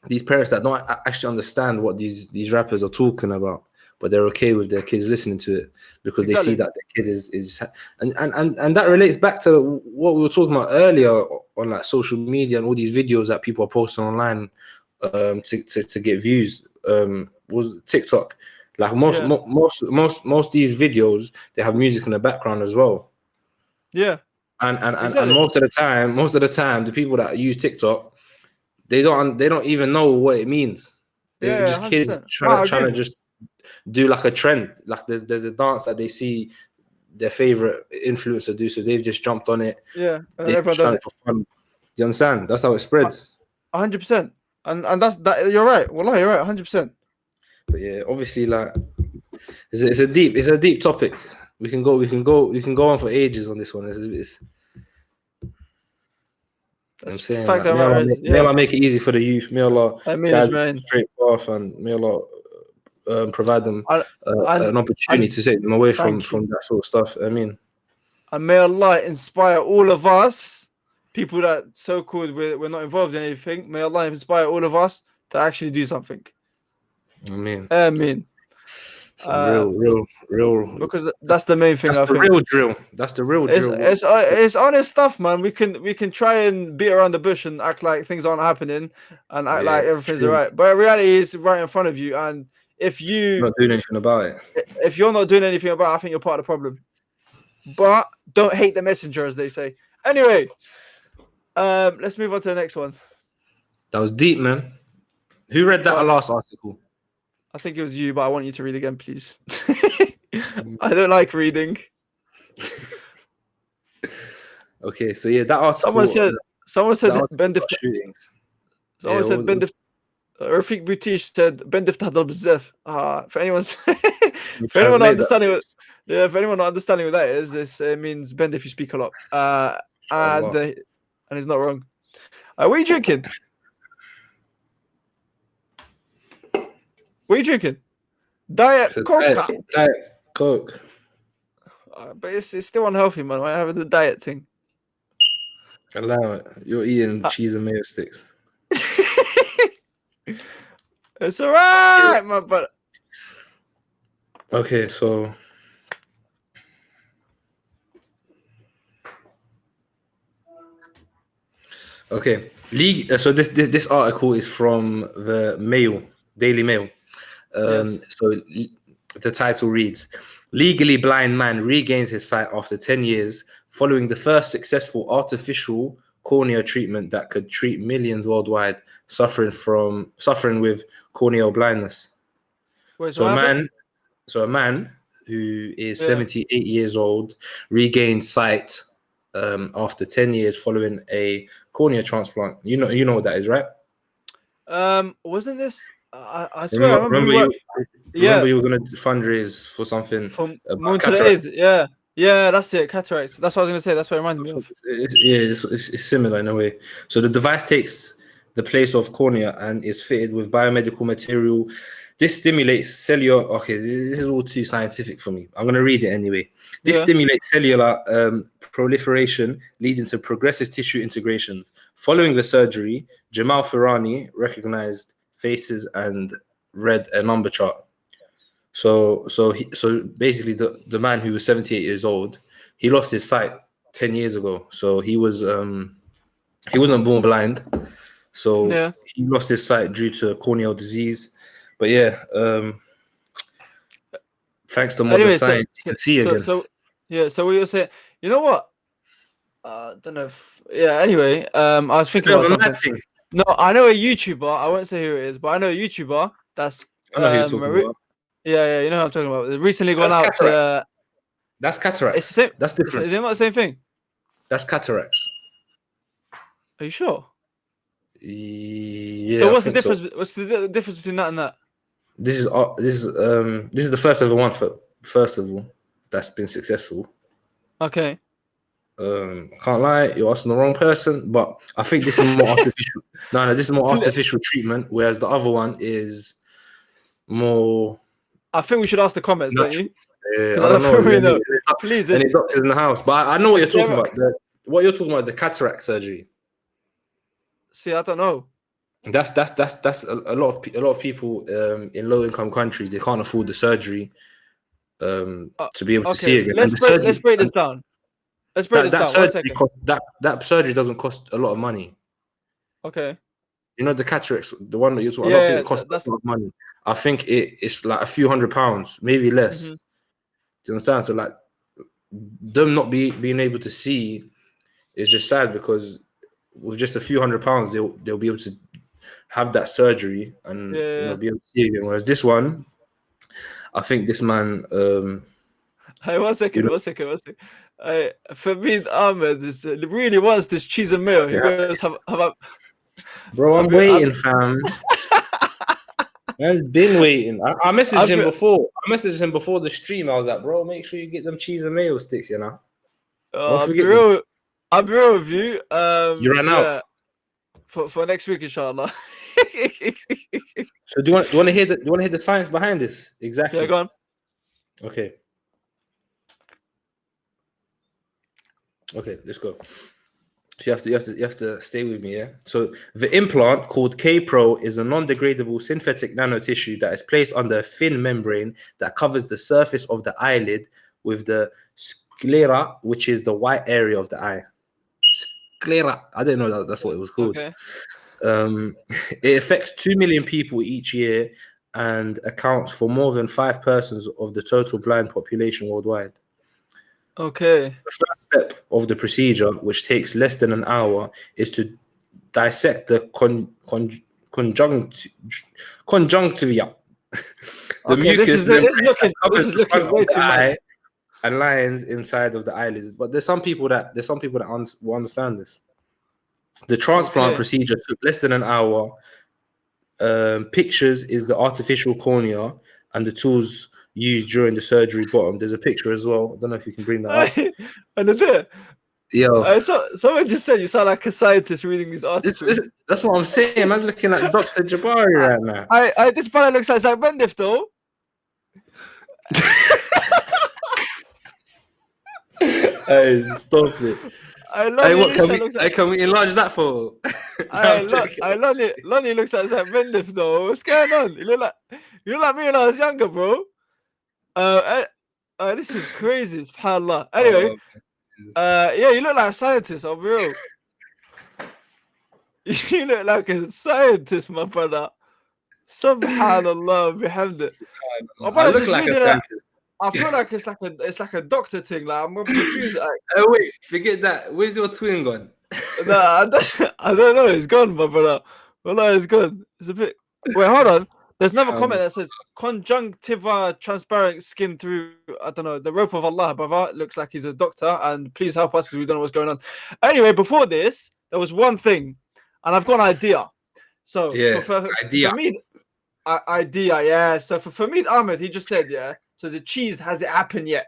[SPEAKER 2] these parents that don't actually understand what these rappers are talking about, but they're okay with their kids listening to it because they see
[SPEAKER 1] Exactly.
[SPEAKER 2] that their kid is and that relates back to what we were talking about earlier on like social media and all these videos that people are posting online to get views. Was TikTok. Like
[SPEAKER 1] Yeah.
[SPEAKER 2] most these videos, they have music in the background as well.
[SPEAKER 1] Yeah.
[SPEAKER 2] And
[SPEAKER 1] Exactly.
[SPEAKER 2] most of the time, the people that use TikTok, they don't even know what it means. They're
[SPEAKER 1] Yeah.
[SPEAKER 2] just kids
[SPEAKER 1] 100%. No, I
[SPEAKER 2] trying
[SPEAKER 1] agree.
[SPEAKER 2] to just do like a trend. Like there's a dance that they see their favorite influencer do, so they've just jumped on it.
[SPEAKER 1] Yeah. And then
[SPEAKER 2] They've
[SPEAKER 1] everyone
[SPEAKER 2] just
[SPEAKER 1] does
[SPEAKER 2] done it
[SPEAKER 1] it.
[SPEAKER 2] for fun. Do you understand? That's how it spreads.
[SPEAKER 1] 100%. And that's that. You're right. Wallah, you're right. 100%.
[SPEAKER 2] But yeah, obviously, like it's a deep topic. We can go on for ages on this one. I'm
[SPEAKER 1] That's
[SPEAKER 2] saying
[SPEAKER 1] fact
[SPEAKER 2] like
[SPEAKER 1] that matters.
[SPEAKER 2] may
[SPEAKER 1] Yeah.
[SPEAKER 2] Allah make it easy for the youth. May Allah
[SPEAKER 1] I mean,
[SPEAKER 2] guide them to the
[SPEAKER 1] man.
[SPEAKER 2] straight path, and may Allah provide them
[SPEAKER 1] And and
[SPEAKER 2] an opportunity
[SPEAKER 1] and
[SPEAKER 2] to take them away
[SPEAKER 1] thank you.
[SPEAKER 2] from that sort of stuff. I mean,
[SPEAKER 1] And may Allah inspire all of us, people that so-called we're not involved in anything. May Allah inspire all of us to actually do something.
[SPEAKER 2] I mean,
[SPEAKER 1] I mean,
[SPEAKER 2] some real.
[SPEAKER 1] because that's the main thing
[SPEAKER 2] That's
[SPEAKER 1] I
[SPEAKER 2] the
[SPEAKER 1] think.
[SPEAKER 2] real drill. That's the real drill.
[SPEAKER 1] It's honest stuff, man. We can try and beat around the bush and act like things aren't happening and act
[SPEAKER 2] Yeah,
[SPEAKER 1] like everything's
[SPEAKER 2] true.
[SPEAKER 1] alright. But reality is right in front of you. And if you
[SPEAKER 2] Not doing anything about it.
[SPEAKER 1] if you're not doing anything about it, I think you're part of the problem. But don't hate the messenger, as they say. Anyway, let's move on to the next one.
[SPEAKER 2] That was deep, man. Who read that
[SPEAKER 1] Go on.
[SPEAKER 2] last article?
[SPEAKER 1] I think it was you, but I want you to read again, please. I don't like reading.
[SPEAKER 2] Okay, so yeah, that article.
[SPEAKER 1] Someone said
[SPEAKER 2] that
[SPEAKER 1] Ben
[SPEAKER 2] article about shootings.
[SPEAKER 1] someone said Ben Rafiq Butish said Ben تهضر بزاف. For anyone for anyone not understanding what for anyone not understanding what that is, this means bend if you speak a lot. And he's not wrong. What are you drinking? What are you drinking? Diet Coke.
[SPEAKER 2] Diet Coke.
[SPEAKER 1] But it's still unhealthy, man. I have the diet thing.
[SPEAKER 2] Allow it. You're eating cheese and mayo sticks.
[SPEAKER 1] It's alright, man. But
[SPEAKER 2] okay, so league. So this article is from the Mail, Daily Mail.
[SPEAKER 1] yes.
[SPEAKER 2] So the title reads: Legally blind man regains his sight after 10 years following the first successful artificial cornea treatment that could treat millions worldwide suffering with corneal blindness.
[SPEAKER 1] Wait,
[SPEAKER 2] So a man who is 78 years old regained sight after 10 years following a cornea transplant. You know what that is, right?
[SPEAKER 1] Wasn't this? I swear, I remember
[SPEAKER 2] you were going to fundraise for something
[SPEAKER 1] from
[SPEAKER 2] about
[SPEAKER 1] cataracts. Yeah, that's it. Cataracts. That's what I was gonna say. That's what it reminded me of.
[SPEAKER 2] It's similar in a way. So the device takes the place of cornea and is fitted with biomedical material. This stimulates cellular. Okay, this is all too scientific for me. I'm gonna read it anyway. This stimulates cellular proliferation, leading to progressive tissue integrations. Following the surgery, Jamal Firani recognized faces and read a number chart. So basically, the man who was 78 years old, he lost his sight 10 years ago. So he wasn't born blind. So he lost his sight due to corneal disease. But yeah, thanks to modern science, you can see again.
[SPEAKER 1] So what you're saying, you know what? I don't know if anyway, I was thinking about something. No, I know a YouTuber, I won't say who it is, but I know a YouTuber that's
[SPEAKER 2] I know who you're talking about.
[SPEAKER 1] Yeah, you know what I'm talking about. They've recently gone out to
[SPEAKER 2] that's cataracts.
[SPEAKER 1] It's the same.
[SPEAKER 2] That's different.
[SPEAKER 1] Is it not the same thing?
[SPEAKER 2] That's cataracts.
[SPEAKER 1] Are you sure?
[SPEAKER 2] Yeah.
[SPEAKER 1] So what's the difference? What's the difference between that and that?
[SPEAKER 2] This is the first ever one. First of all, that's been successful.
[SPEAKER 1] Okay.
[SPEAKER 2] I can't lie, you're asking the wrong person, but I think this is more artificial. No, this is more artificial treatment, whereas the other one is more.
[SPEAKER 1] I think we should ask the comments, don't
[SPEAKER 2] natural.
[SPEAKER 1] you?
[SPEAKER 2] I
[SPEAKER 1] Because I
[SPEAKER 2] don't
[SPEAKER 1] don't
[SPEAKER 2] know.
[SPEAKER 1] really know. Please,
[SPEAKER 2] Any doctors in the house, but I know what you're
[SPEAKER 1] if there
[SPEAKER 2] talking
[SPEAKER 1] are-
[SPEAKER 2] about. What you're talking about is the cataract surgery.
[SPEAKER 1] see, I don't know.
[SPEAKER 2] That's a lot of people in low income countries, they can't afford the surgery to be able to see
[SPEAKER 1] Okay,
[SPEAKER 2] again.
[SPEAKER 1] let's break this down. Let's break this
[SPEAKER 2] That
[SPEAKER 1] down. 1
[SPEAKER 2] surgery
[SPEAKER 1] second.
[SPEAKER 2] that surgery doesn't cost a lot of money.
[SPEAKER 1] Okay.
[SPEAKER 2] You know the cataracts, the one that you're talking.
[SPEAKER 1] Yeah,
[SPEAKER 2] I don't think it costs
[SPEAKER 1] that's
[SPEAKER 2] a lot of money. I think it's like a few £100, maybe less.
[SPEAKER 1] Mhm.
[SPEAKER 2] Do you understand? So like them not being able to see is just sad, because with just a few £100 they'll be able to have that surgery and be able to see again. Whereas this one, I think this man
[SPEAKER 1] Hey, 1 second. Famid Ahmed really wants this cheese and mayo. He goes,
[SPEAKER 2] bro, I'm waiting, fam. Man's been waiting. I messaged him before. I messaged him before the stream. I was like, bro, make sure you get them cheese and mayo sticks, you know.
[SPEAKER 1] I'll be real with you.
[SPEAKER 2] You ran out
[SPEAKER 1] for next week, inshallah.
[SPEAKER 2] So do you want to hear the science behind this? Exactly.
[SPEAKER 1] Yeah, go on.
[SPEAKER 2] Okay, let's go. So you have to stay with me, yeah. So the implant, called K-Pro, is a non-degradable synthetic nanotissue that is placed under a thin membrane that covers the surface of the eyelid with the sclera, which is the white area of the eye. Sclera. I didn't know that's what it was called.
[SPEAKER 1] Okay.
[SPEAKER 2] It affects 2 million people each year and accounts for more than 5% of the total blind population worldwide.
[SPEAKER 1] Okay.
[SPEAKER 2] The first step of the procedure, which takes less than an hour, is to dissect the conjunctiva. The mucus
[SPEAKER 1] this is looking way too much.
[SPEAKER 2] And lines inside of the eyelids. But there's some people that will understand this. The transplant procedure took less than an hour. Pictures is the artificial cornea and the tools used during the surgery bottom. There's a picture as well. I don't know if you can bring that up.
[SPEAKER 1] And there.
[SPEAKER 2] Yo.
[SPEAKER 1] Someone just said you sound like a scientist reading these articles.
[SPEAKER 2] That's what I'm saying. Man's looking like Dr. Jabari right now.
[SPEAKER 1] This brother looks like Zach Bendif, though.
[SPEAKER 2] Hey, stop it. Can we enlarge that photo?
[SPEAKER 1] Lonnie looks like Zach Bendif, though. What's going on? You look like me when I was younger, bro. This is crazy, subhanallah. Anyway, you look like a scientist, I'm real. You look like a scientist, my brother. Subhanallah, bihamdih.
[SPEAKER 2] I look like a scientist.
[SPEAKER 1] I feel like it's like a doctor thing. Like I'm confused.
[SPEAKER 2] Oh wait, forget that. Where's your twin gone?
[SPEAKER 1] Nah, I don't know. It's gone, my brother. Well, it's gone. It's a bit. Wait, hold on. There's another comment that says conjunctiva transparent skin through, I don't know, the rope of Allah, brother. It looks like he's a doctor, and please help us because we don't know what's going on. Anyway, before this, there was one thing, and I've got an idea. So
[SPEAKER 2] idea.
[SPEAKER 1] For me, idea, yeah. So for Famid Ahmed, he just said, yeah. So the cheese hasn't happened yet.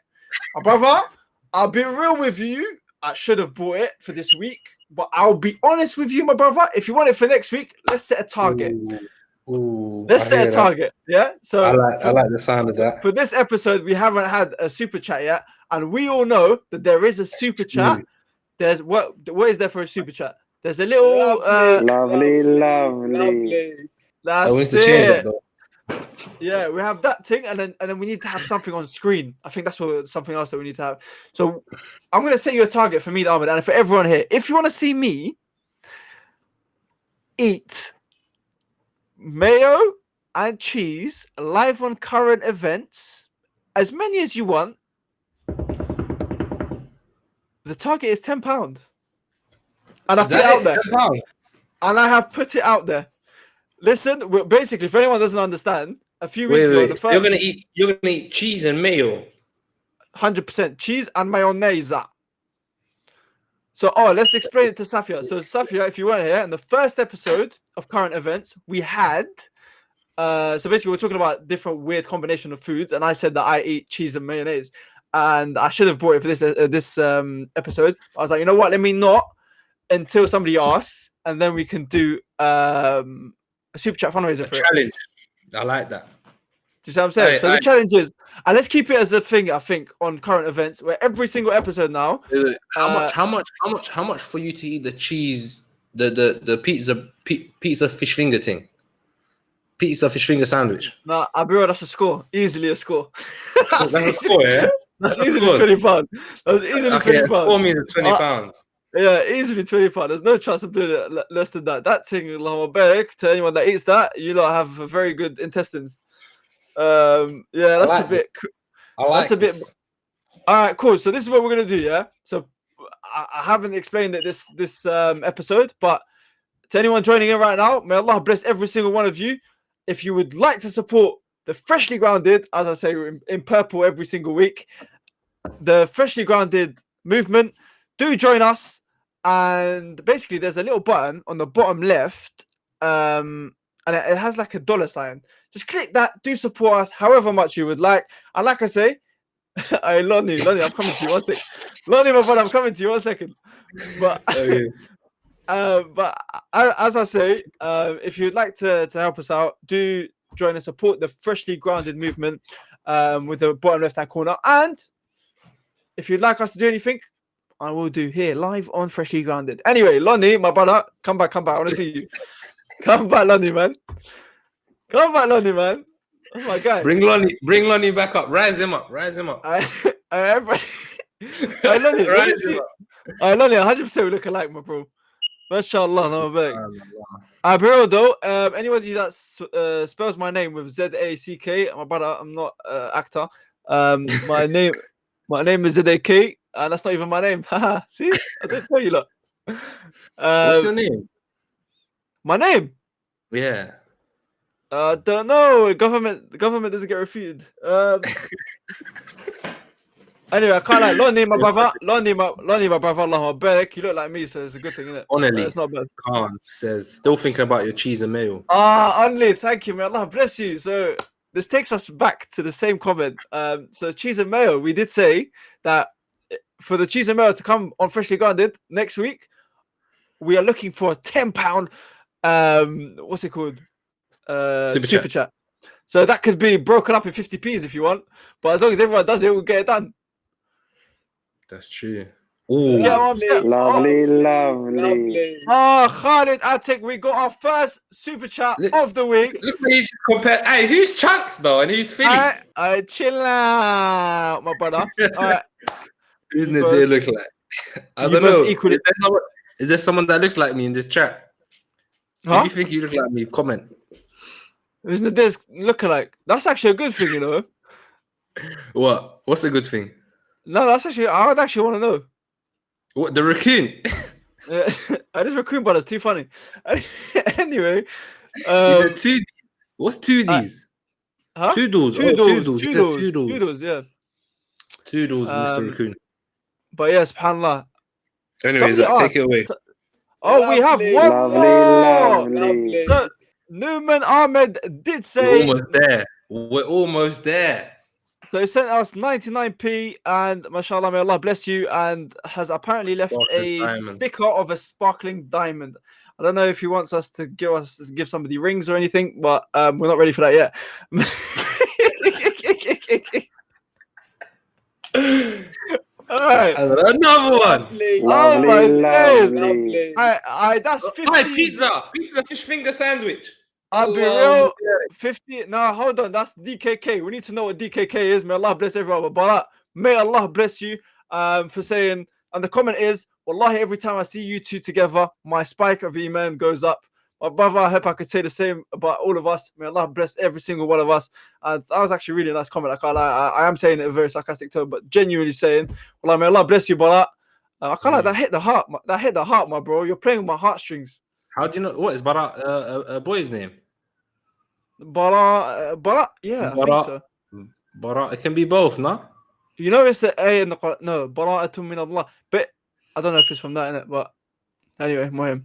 [SPEAKER 1] Brother, I'll be real with you. I should have bought it for this week, but I'll be honest with you, my brother. If you want it for next week, let's set a target. Let's set a target. Yeah. So
[SPEAKER 2] I like the sound of that.
[SPEAKER 1] For this episode, we haven't had a super chat yet, and we all know that there is a super chat. There's what is there for a super chat? There's a little
[SPEAKER 3] lovely.
[SPEAKER 1] That's it. Yeah, we have that thing, and then we need to have something on screen. I think that's something else that we need to have. So I'm gonna set you a target for me, Ahmed, and for everyone here. If you want to see me eat mayo and cheese live on current events, as many as you want, the target is £10. And I've put it out there. £10. And I have put it out there. Listen, basically, if anyone doesn't understand, a few weeks ago,
[SPEAKER 2] you're gonna eat cheese and mayo.
[SPEAKER 1] 100% cheese and mayonnaise. So, let's explain it to Safia. So, Safia, if you weren't here, in the first episode of Current Events, we had, so basically we're talking about different weird combination of foods, and I said that I eat cheese and mayonnaise. and I should have brought it for this episode. I was like, you know what? Let me not until somebody asks, and then we can do a super chat fundraiser for
[SPEAKER 2] challenge. I like that.
[SPEAKER 1] Do you see what I'm saying? So the challenge is, and let's keep it as a thing. I think on current events, where every single episode now.
[SPEAKER 2] How much for you to eat the cheese, the pizza fish finger thing? Pizza fish finger sandwich.
[SPEAKER 1] Nah, I'll be real. That's a score. Easily a score.
[SPEAKER 2] That's a score, yeah.
[SPEAKER 1] That's easily £20. That was easily £20.
[SPEAKER 2] For me, the £20.
[SPEAKER 1] Yeah, easily £20. There's no chance of doing it less than that. That thing, to anyone that eats that, you lot have very good intestines. Yeah, that's like a bit. That's a bit. All right, cool. So this is what we're gonna do. Yeah. So I haven't explained it this episode, but to anyone joining in right now, may Allah bless every single one of you. If you would like to support the Freshly Grounded, as I say in purple every single week, the Freshly Grounded movement, do join us. And basically, there's a little button on the bottom left, and it has like a dollar sign. Just click that. Do support us however much you would like. And like I say, hey, Lonnie, I'm coming to you 1 sec. Lonnie, my brother, I'm coming to you 1 second. But but as I say, if you'd like to help us out, do join and support the Freshly Grounded movement with the bottom left-hand corner. And if you'd like us to do anything, I will do here live on Freshly Grounded. Anyway, Lonnie, my brother, come back. I want to see you. Come back, Lonnie, man. That's my guy.
[SPEAKER 2] Bring Lonnie back up. Rise him up.
[SPEAKER 1] Lonnie, Lonnie, 100% we look alike, my bro. Mashallah, no back. Bro, though, anybody that spells my name with Z-A-C-K, my brother, I'm not an actor. My name is Z-A-K, and that's not even my name. See, I didn't tell you, look.
[SPEAKER 2] What's your name?
[SPEAKER 1] My name?
[SPEAKER 2] Yeah.
[SPEAKER 1] Don't know. The government doesn't get refuted. Anyway, I can't like Lonnie, my brother. Lonnie, my brother. Allah barak. You look like me, so it's a good thing, isn't it?
[SPEAKER 2] Honestly,
[SPEAKER 1] it's not bad.
[SPEAKER 2] Khan says, still thinking about your cheese and mayo.
[SPEAKER 1] Only. Thank you, man. Allah bless you. So this takes us back to the same comment. So cheese and mayo. We did say that for the cheese and mayo to come on Freshly Grounded next week, we are looking for a £10. What's it called? Super chat. So that could be broken up in 50p's if you want, but as long as everyone does it, we'll get it done.
[SPEAKER 2] That's true. Ooh.
[SPEAKER 3] Lovely.
[SPEAKER 1] Khalid Atik, we got our first super chat of the week.
[SPEAKER 2] Look what you just compared. Hey, who's Chunks though, and who's Philly?
[SPEAKER 1] Alright, chill out, my brother. Alright.
[SPEAKER 2] Who's Nadir look like? I don't know. Is there someone that looks like me in this chat? Huh? If you think you look like me, comment.
[SPEAKER 1] Who's Nadir's lookalike? That's actually a good thing, you know.
[SPEAKER 2] What? What's a good thing?
[SPEAKER 1] No, that's actually, I would actually want to know.
[SPEAKER 2] What, the raccoon?
[SPEAKER 1] Yeah, this raccoon brother's too funny. Anyway,
[SPEAKER 2] what's 2Ds?
[SPEAKER 1] Huh?
[SPEAKER 2] Two doors,
[SPEAKER 1] yeah.
[SPEAKER 2] Two doors, Mr. Raccoon.
[SPEAKER 1] But yeah, subhanAllah.
[SPEAKER 2] Anyways, take it away.
[SPEAKER 1] We have one more.
[SPEAKER 3] Lovely.
[SPEAKER 1] So, Newman Ahmed did say
[SPEAKER 2] we're almost there.
[SPEAKER 1] So he sent us 99p, and mashallah, may Allah bless you, and has apparently left a sticker of a sparkling diamond. I don't know if he wants us to give somebody rings or anything, but we're not ready for that yet. All right,
[SPEAKER 2] another one.
[SPEAKER 1] Oh my days! That's 50.
[SPEAKER 2] Pizza fish finger sandwich.
[SPEAKER 1] I'll be real. 50. No, hold on. That's DKK. We need to know what DKK is. May Allah bless everyone. But may Allah bless you for saying. And the comment is, Wallahi, every time I see you two together, my spike of Iman goes up. My brother, I hope I could say the same about all of us. May Allah bless every single one of us. And that was actually really a nice comment. I am saying it in a very sarcastic tone, but genuinely saying, Wallahi, may Allah bless you, brother. I can't like that hit the heart. That hit the heart, my bro. You're playing with my heartstrings.
[SPEAKER 2] How do you know? What is Bara a boy's name?
[SPEAKER 1] Bara, yeah, I think so.
[SPEAKER 2] Bara, it can be both, no?
[SPEAKER 1] You know it's a in the Quran. No, Bara'atun min Allah. But I don't know if it's from that, innit? But anyway, Mohim.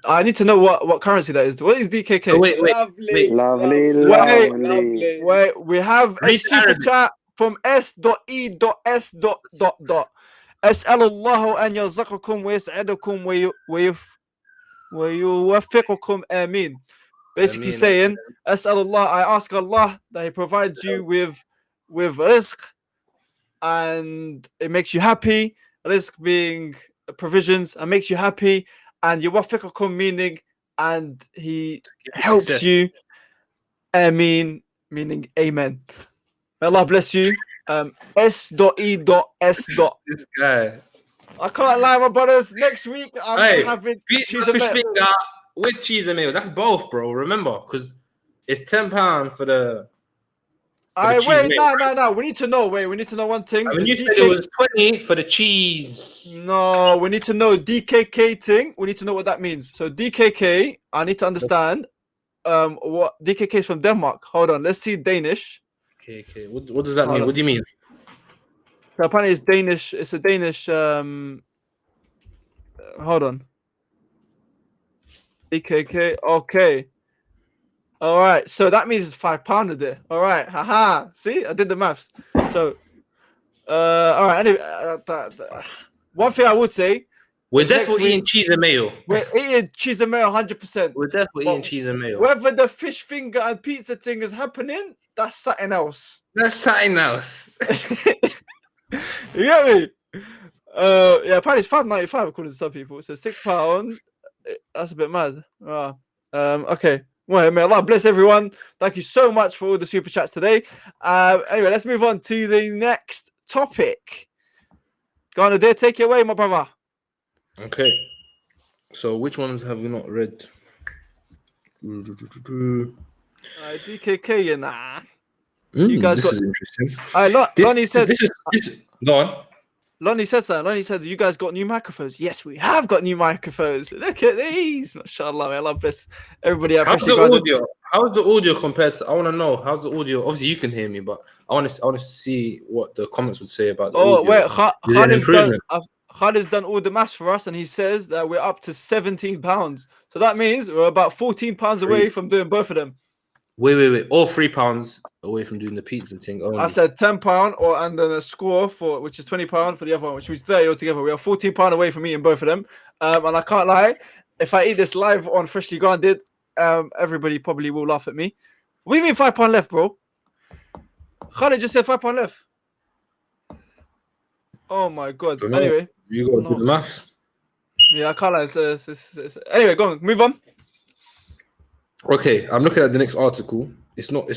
[SPEAKER 1] I need to know what currency that is. What is DKK?
[SPEAKER 3] Lovely.
[SPEAKER 1] Wait, we have a super chat from S.E.S. أسأل الله أن يرزقكم ويسعدكم ويوفقكم آمين. Basically saying, أسأل Allah, I ask Allah that He provides you with rizq and it makes you happy. Rizq being provisions and makes you happy, and yuwaffiqukum meaning and He helps
[SPEAKER 2] success.
[SPEAKER 1] you. Ameen meaning amen. May Allah bless you. S.E.S.
[SPEAKER 2] This guy.
[SPEAKER 1] I can't lie, my brothers. Next week I'm
[SPEAKER 2] Hey,
[SPEAKER 1] having
[SPEAKER 2] beat
[SPEAKER 1] cheese
[SPEAKER 2] the
[SPEAKER 1] and
[SPEAKER 2] fish
[SPEAKER 1] mayo.
[SPEAKER 2] finger with cheese and mayo. That's both, bro. Remember, because it's £10 for the cheese
[SPEAKER 1] Wait,
[SPEAKER 2] mayo.
[SPEAKER 1] no. We need to know. Wait, we need to know one thing.
[SPEAKER 2] I mean,
[SPEAKER 1] The
[SPEAKER 2] you said it was 20 for the cheese.
[SPEAKER 1] No, we need to know DKK thing. We need to know what that means. So DKK, I need to understand. What DKK is from Denmark. Hold on, let's see Danish.
[SPEAKER 2] Okay. What does that
[SPEAKER 1] Hold
[SPEAKER 2] mean?
[SPEAKER 1] on.
[SPEAKER 2] What do you mean?
[SPEAKER 1] So apparently it's Danish. It's a Danish. Hold on. DKK. Okay. All right. So that means it's £5 a day. All right. Haha. See, I did the maths. So, all right. Anyway, one thing I would say.
[SPEAKER 2] We're definitely eating cheese and mayo.
[SPEAKER 1] We're eating cheese and mayo 100%.
[SPEAKER 2] We're definitely eating cheese and mayo.
[SPEAKER 1] Whether the fish finger and pizza thing is happening, that's something else.
[SPEAKER 2] That's something else.
[SPEAKER 1] You get me? Yeah, apparently it's £5.95 according to some people. So £6. That's a bit mad. Okay. Well, may Allah bless everyone. Thank you so much for all the super chats today. Anyway, let's move on to the next topic. Go on, Adair, take it away, my brother.
[SPEAKER 2] Okay. So which ones have we not read?
[SPEAKER 1] DKK, you nah. You guys
[SPEAKER 2] this is interesting.
[SPEAKER 1] Lonnie said.
[SPEAKER 2] This is go on.
[SPEAKER 1] Lonnie said something. Lonnie said, you guys got new microphones. Yes, we have got new microphones. Look at these. MashaAllah, I love this. Everybody at
[SPEAKER 2] How's the audio? How's the audio compared to? I want to know how's the audio. Obviously, you can hear me, but I want to see what the comments would say about the audio.
[SPEAKER 1] Wait, Khalid's done all the maths for us, and he says that we're up to £17. So that means we're about £14 away from doing both of them.
[SPEAKER 2] Wait. All £3 away from doing the pizza thing. Only.
[SPEAKER 1] I said £10 and then a score which is £20 for the other one, which means 30 altogether. We are £14 away from eating both of them. And I can't lie, if I eat this live on Freshly Grounded, everybody probably will laugh at me. What do you mean £5 left, bro? Khalid just said £5 left. Oh my god.
[SPEAKER 2] So
[SPEAKER 1] anyway,
[SPEAKER 2] you got to do the maths.
[SPEAKER 1] Yeah, I can't lie. Anyway, go on, move on.
[SPEAKER 2] Okay, I'm looking at the next article. It's not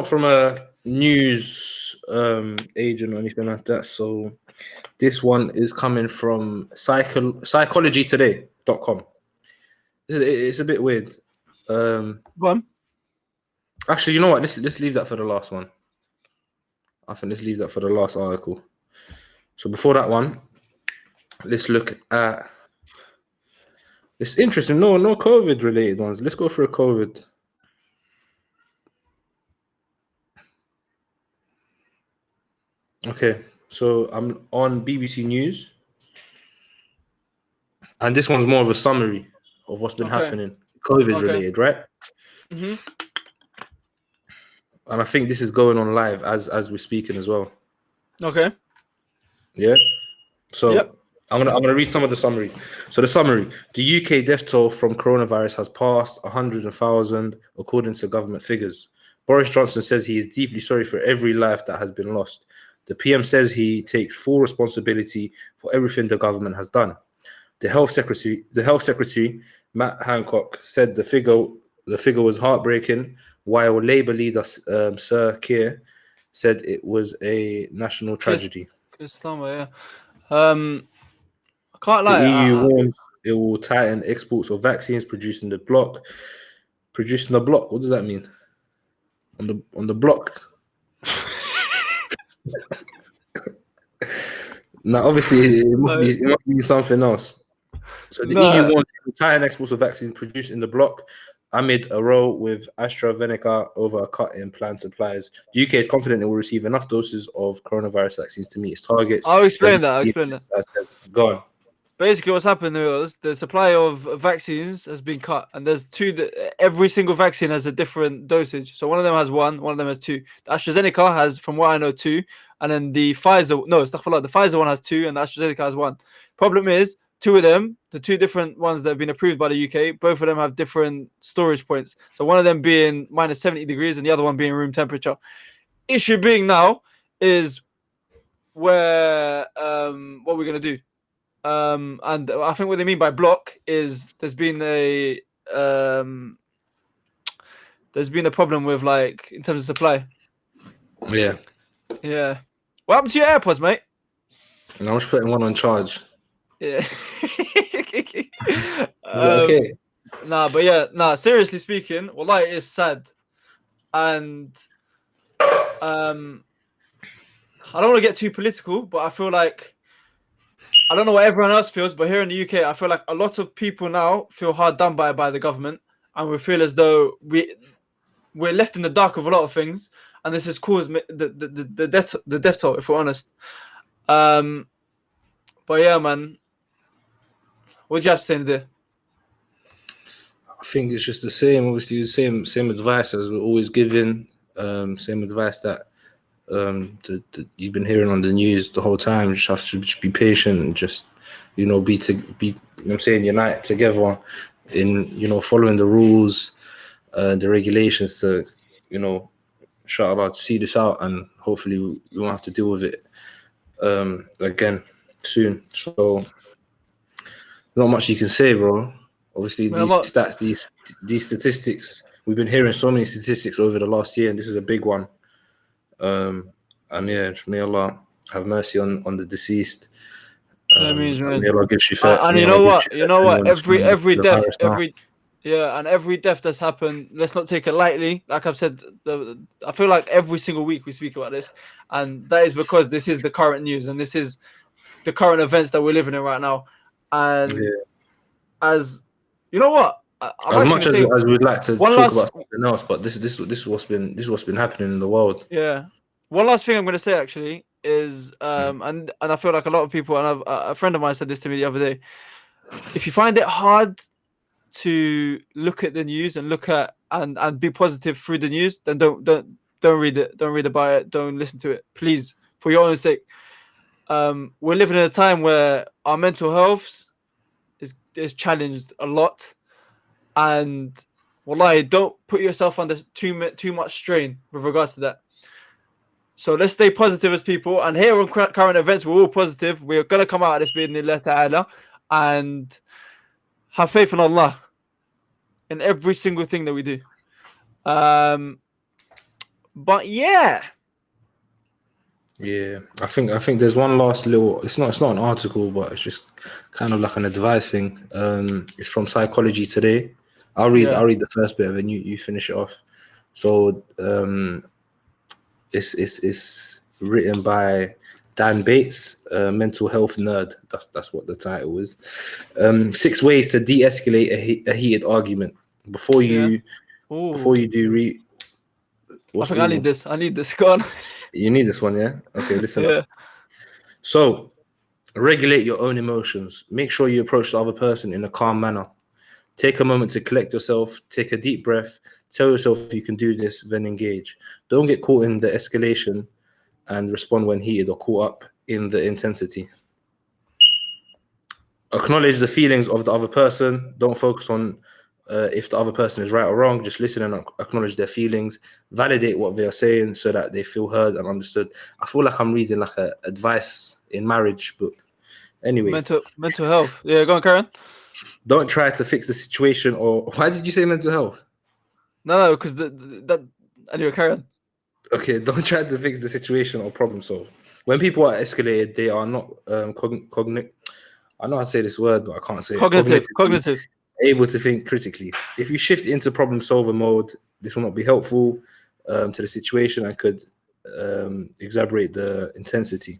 [SPEAKER 2] from a news agent or anything like that. So this one is coming from psychologytoday.com. It's a bit weird.
[SPEAKER 1] Go on.
[SPEAKER 2] Actually, you know what? Let's leave that for the last one. I think let's leave that for the last article. So before that one, let's look at. It's interesting. No COVID related ones. Let's go for a COVID. Okay, so I'm on BBC News, and this one's more of a summary of what's been happening. COVID related, right?
[SPEAKER 1] Mm-hmm.
[SPEAKER 2] And I think this is going on live as we're speaking as well.
[SPEAKER 1] Okay.
[SPEAKER 2] Yeah. So.
[SPEAKER 1] Yep.
[SPEAKER 2] I'm gonna read some of the summary. So the summary: the UK death toll from coronavirus has passed 100,000 according to government figures. Boris Johnson says he is deeply sorry for every life that has been lost. The PM says he takes full responsibility for everything the government has done. The health secretary, Matt Hancock, said the figure was heartbreaking, while Labour leader Sir Keir said it was a national tragedy.
[SPEAKER 1] Yeah. I can't lie.
[SPEAKER 2] The EU warns it will tighten exports of vaccines produced in the bloc. Produced in the bloc. What does that mean? On the block. Now, obviously, it must be something else. So the EU warns it will tighten exports of vaccines produced in the bloc amid a row with AstraZeneca over a cut in planned supplies. The UK is confident it will receive enough doses of coronavirus vaccines to meet its targets.
[SPEAKER 1] I'll explain that.
[SPEAKER 2] Go on.
[SPEAKER 1] basically what's happened was the supply of vaccines has been cut, and there's every single vaccine has a different dosage. So one of them has one of them has two. The AstraZeneca has, from what I know, two, and then the Pfizer one has two, and the AstraZeneca has one. Problem is, two of them, the two different ones that have been approved by the UK, both of them have different storage points. So one of them being minus 70 degrees and the other one being room temperature. Issue being now is where what we're gonna do. And I think what they mean by block is there's been a problem with, like, in terms of supply.
[SPEAKER 2] Yeah.
[SPEAKER 1] Yeah. What happened to your AirPods, mate?
[SPEAKER 2] And I'm just putting one on charge.
[SPEAKER 1] Yeah.
[SPEAKER 2] Okay.
[SPEAKER 1] But yeah, seriously speaking, wallahi, it is sad. And I don't want to get too political, but I feel like, I don't know what everyone else feels, but here in the UK, I feel like a lot of people now feel hard done by the government, and we feel as though we're left in the dark of a lot of things, and this has caused the death toll, if we're honest. But yeah, man, what do you have to say there?
[SPEAKER 2] I think it's just the same. Obviously, the same advice as we're always giving. Same advice that you've been hearing on the news the whole time. You just have to just be patient and just, be you know what I'm saying, unite together in following the rules, the regulations to inshallah to see this out, and hopefully we won't have to deal with it again soon. So not much you can say, bro. Obviously, these stats, these statistics, we've been hearing so many statistics over the last year, and this is a big one. And yeah, may Allah have mercy on the deceased.
[SPEAKER 1] May
[SPEAKER 2] Allah give Shifa.
[SPEAKER 1] And you know what? Every death, every death that's happened, let's not take it lightly. Like I've said, I feel like every single week we speak about this, and that is because this is the current news, and this is the current events that we're living in right now. And as you know what,
[SPEAKER 2] as much as we'd like to talk about something else, but this is what's been happening in the world.
[SPEAKER 1] Yeah. One last thing I'm going to say actually is, and I feel like a lot of people, and a friend of mine said this to me the other day. If you find it hard to look at the news and look at and be positive through the news, then don't read it. Don't read about it. Don't listen to it, please, for your own sake. We're living in a time where our mental health is challenged a lot, and wallahi, don't put yourself under too much strain with regards to that. So let's stay positive as people, and here on current events, we're all positive. We're gonna come out of this bi'idhnillah ta'ala, and have faith in Allah in every single thing that we do. But yeah.
[SPEAKER 2] Yeah, I think there's one last little. It's not an article, but it's just kind of like an advice thing. It's from Psychology Today. I'll read the first bit of it, and you finish it off. So it's written by Dan Bates, mental health nerd. That's what the title is. 6 ways to de-escalate a heated argument. Before you do read.
[SPEAKER 1] I need this. Go on.
[SPEAKER 2] You need this one, yeah? Okay, listen up. So, regulate your own emotions. Make sure you approach the other person in a calm manner. Take a moment to collect yourself. Take a deep breath. Tell yourself you can do this, then engage. Don't get caught in the escalation and respond when heated or caught up in the intensity. Acknowledge the feelings of the other person. Don't focus on if the other person is right or wrong. Just listen and acknowledge their feelings. Validate what they are saying so that they feel heard and understood. I feel like I'm reading like a advice in marriage book. Anyways,
[SPEAKER 1] mental health. Yeah, go on, Karen.
[SPEAKER 2] Don't try to fix the situation. Or why did you say mental health?
[SPEAKER 1] No, because that anyway, Karen.
[SPEAKER 2] Okay, don't try to fix the situation or problem solve. When people are escalated, they are not cognitive. I know how to say this word, but I can't say it.
[SPEAKER 1] Cognitive.
[SPEAKER 2] Able to think critically. If you shift into problem solver mode, this will not be helpful to the situation and could exacerbate the intensity.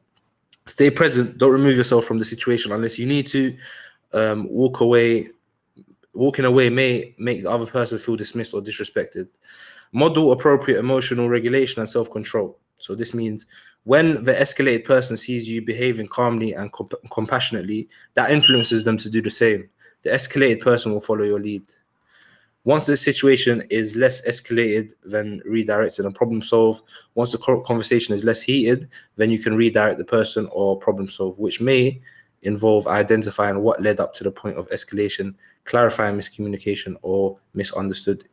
[SPEAKER 2] Stay present. Don't remove yourself from the situation unless you need to. Walking away may make the other person feel dismissed or disrespected. Model appropriate emotional regulation and self-control. So this means when the escalated person sees you behaving calmly and compassionately, that influences them to do the same. The escalated person will follow your lead. Once the situation is less escalated, then redirected and problem solve. Once the conversation is less heated, then you can redirect the person or problem solve, which may involve identifying what led up to the point of escalation, clarifying miscommunication or misunderstood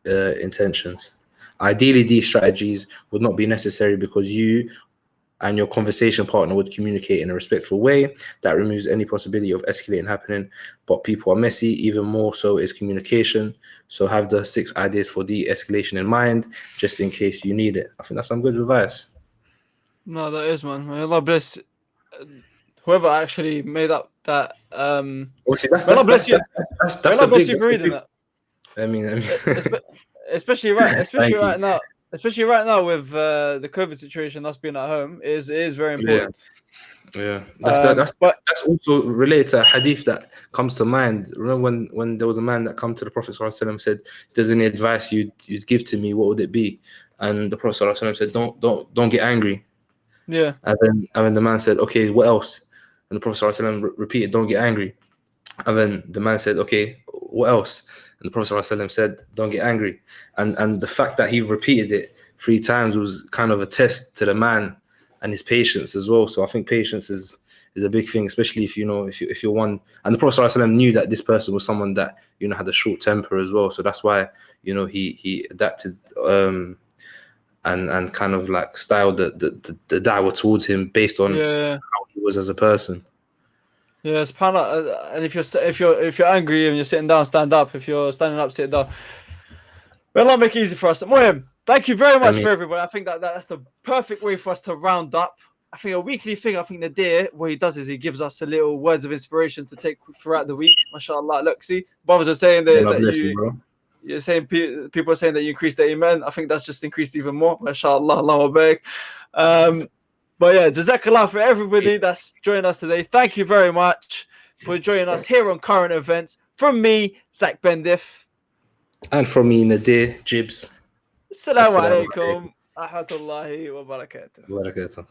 [SPEAKER 2] intentions. Ideally, these strategies would not be necessary because you and your conversation partner would communicate in a respectful way that removes any possibility of escalating happening. But people are messy, even more so is communication. So have the 6 ideas for de-escalation in mind, just in case you need it. I think that's some good advice.
[SPEAKER 1] No, that is, man. May Allah bless whoever actually made up that.
[SPEAKER 2] Obviously,
[SPEAKER 1] May Allah bless you. May
[SPEAKER 2] that's
[SPEAKER 1] Allah
[SPEAKER 2] a
[SPEAKER 1] bless
[SPEAKER 2] big.
[SPEAKER 1] you for reading that.
[SPEAKER 2] I mean,
[SPEAKER 1] Especially right now with the COVID situation, us being at home is very important.
[SPEAKER 2] Yeah,
[SPEAKER 1] But
[SPEAKER 2] that's also related to a hadith that comes to mind. Remember when there was a man that come to the Prophet ﷺ and said, "If there's any advice you'd give to me, what would it be?" And the Prophet ﷺ said, "Don't get angry."
[SPEAKER 1] yeah,
[SPEAKER 2] And then the man said, "Okay, what else?" And the Prophet ﷺ repeated, "Don't get angry." And then the man said, "Okay, what else?" And the Prophet ﷺ said, "Don't get angry." And the fact that he repeated it 3 times was kind of a test to the man and his patience as well. So I think patience is a big thing, especially if you're one. And the Prophet ﷺ knew that this person was someone that had a short temper as well. So that's why he adapted and kind of like styled the da'wah towards him based on how he was as a person.
[SPEAKER 1] Yeah, subhanAllah. And if you're angry and you're sitting down, stand up. If you're standing up, sit down. Well, I'll make it easy for us. Mohim, thank you very much for everybody. I think that's the perfect way for us to round up. I think a weekly thing. I think Nadir, what he does is he gives us a little words of inspiration to take throughout the week. MashaAllah. Look, see, brothers are saying that you're saying people are saying that you increased the iman. I think that's just increased even more. MashaAllah. Allahu Akbar. But yeah, Jazakallah for everybody that's joined us today. Thank you very much for joining us here on Current Events. From me, Zach Bendif.
[SPEAKER 2] And from me, Nadir Jibs.
[SPEAKER 1] Assalamu alaikum. Rahmatullahi wa barakatuh.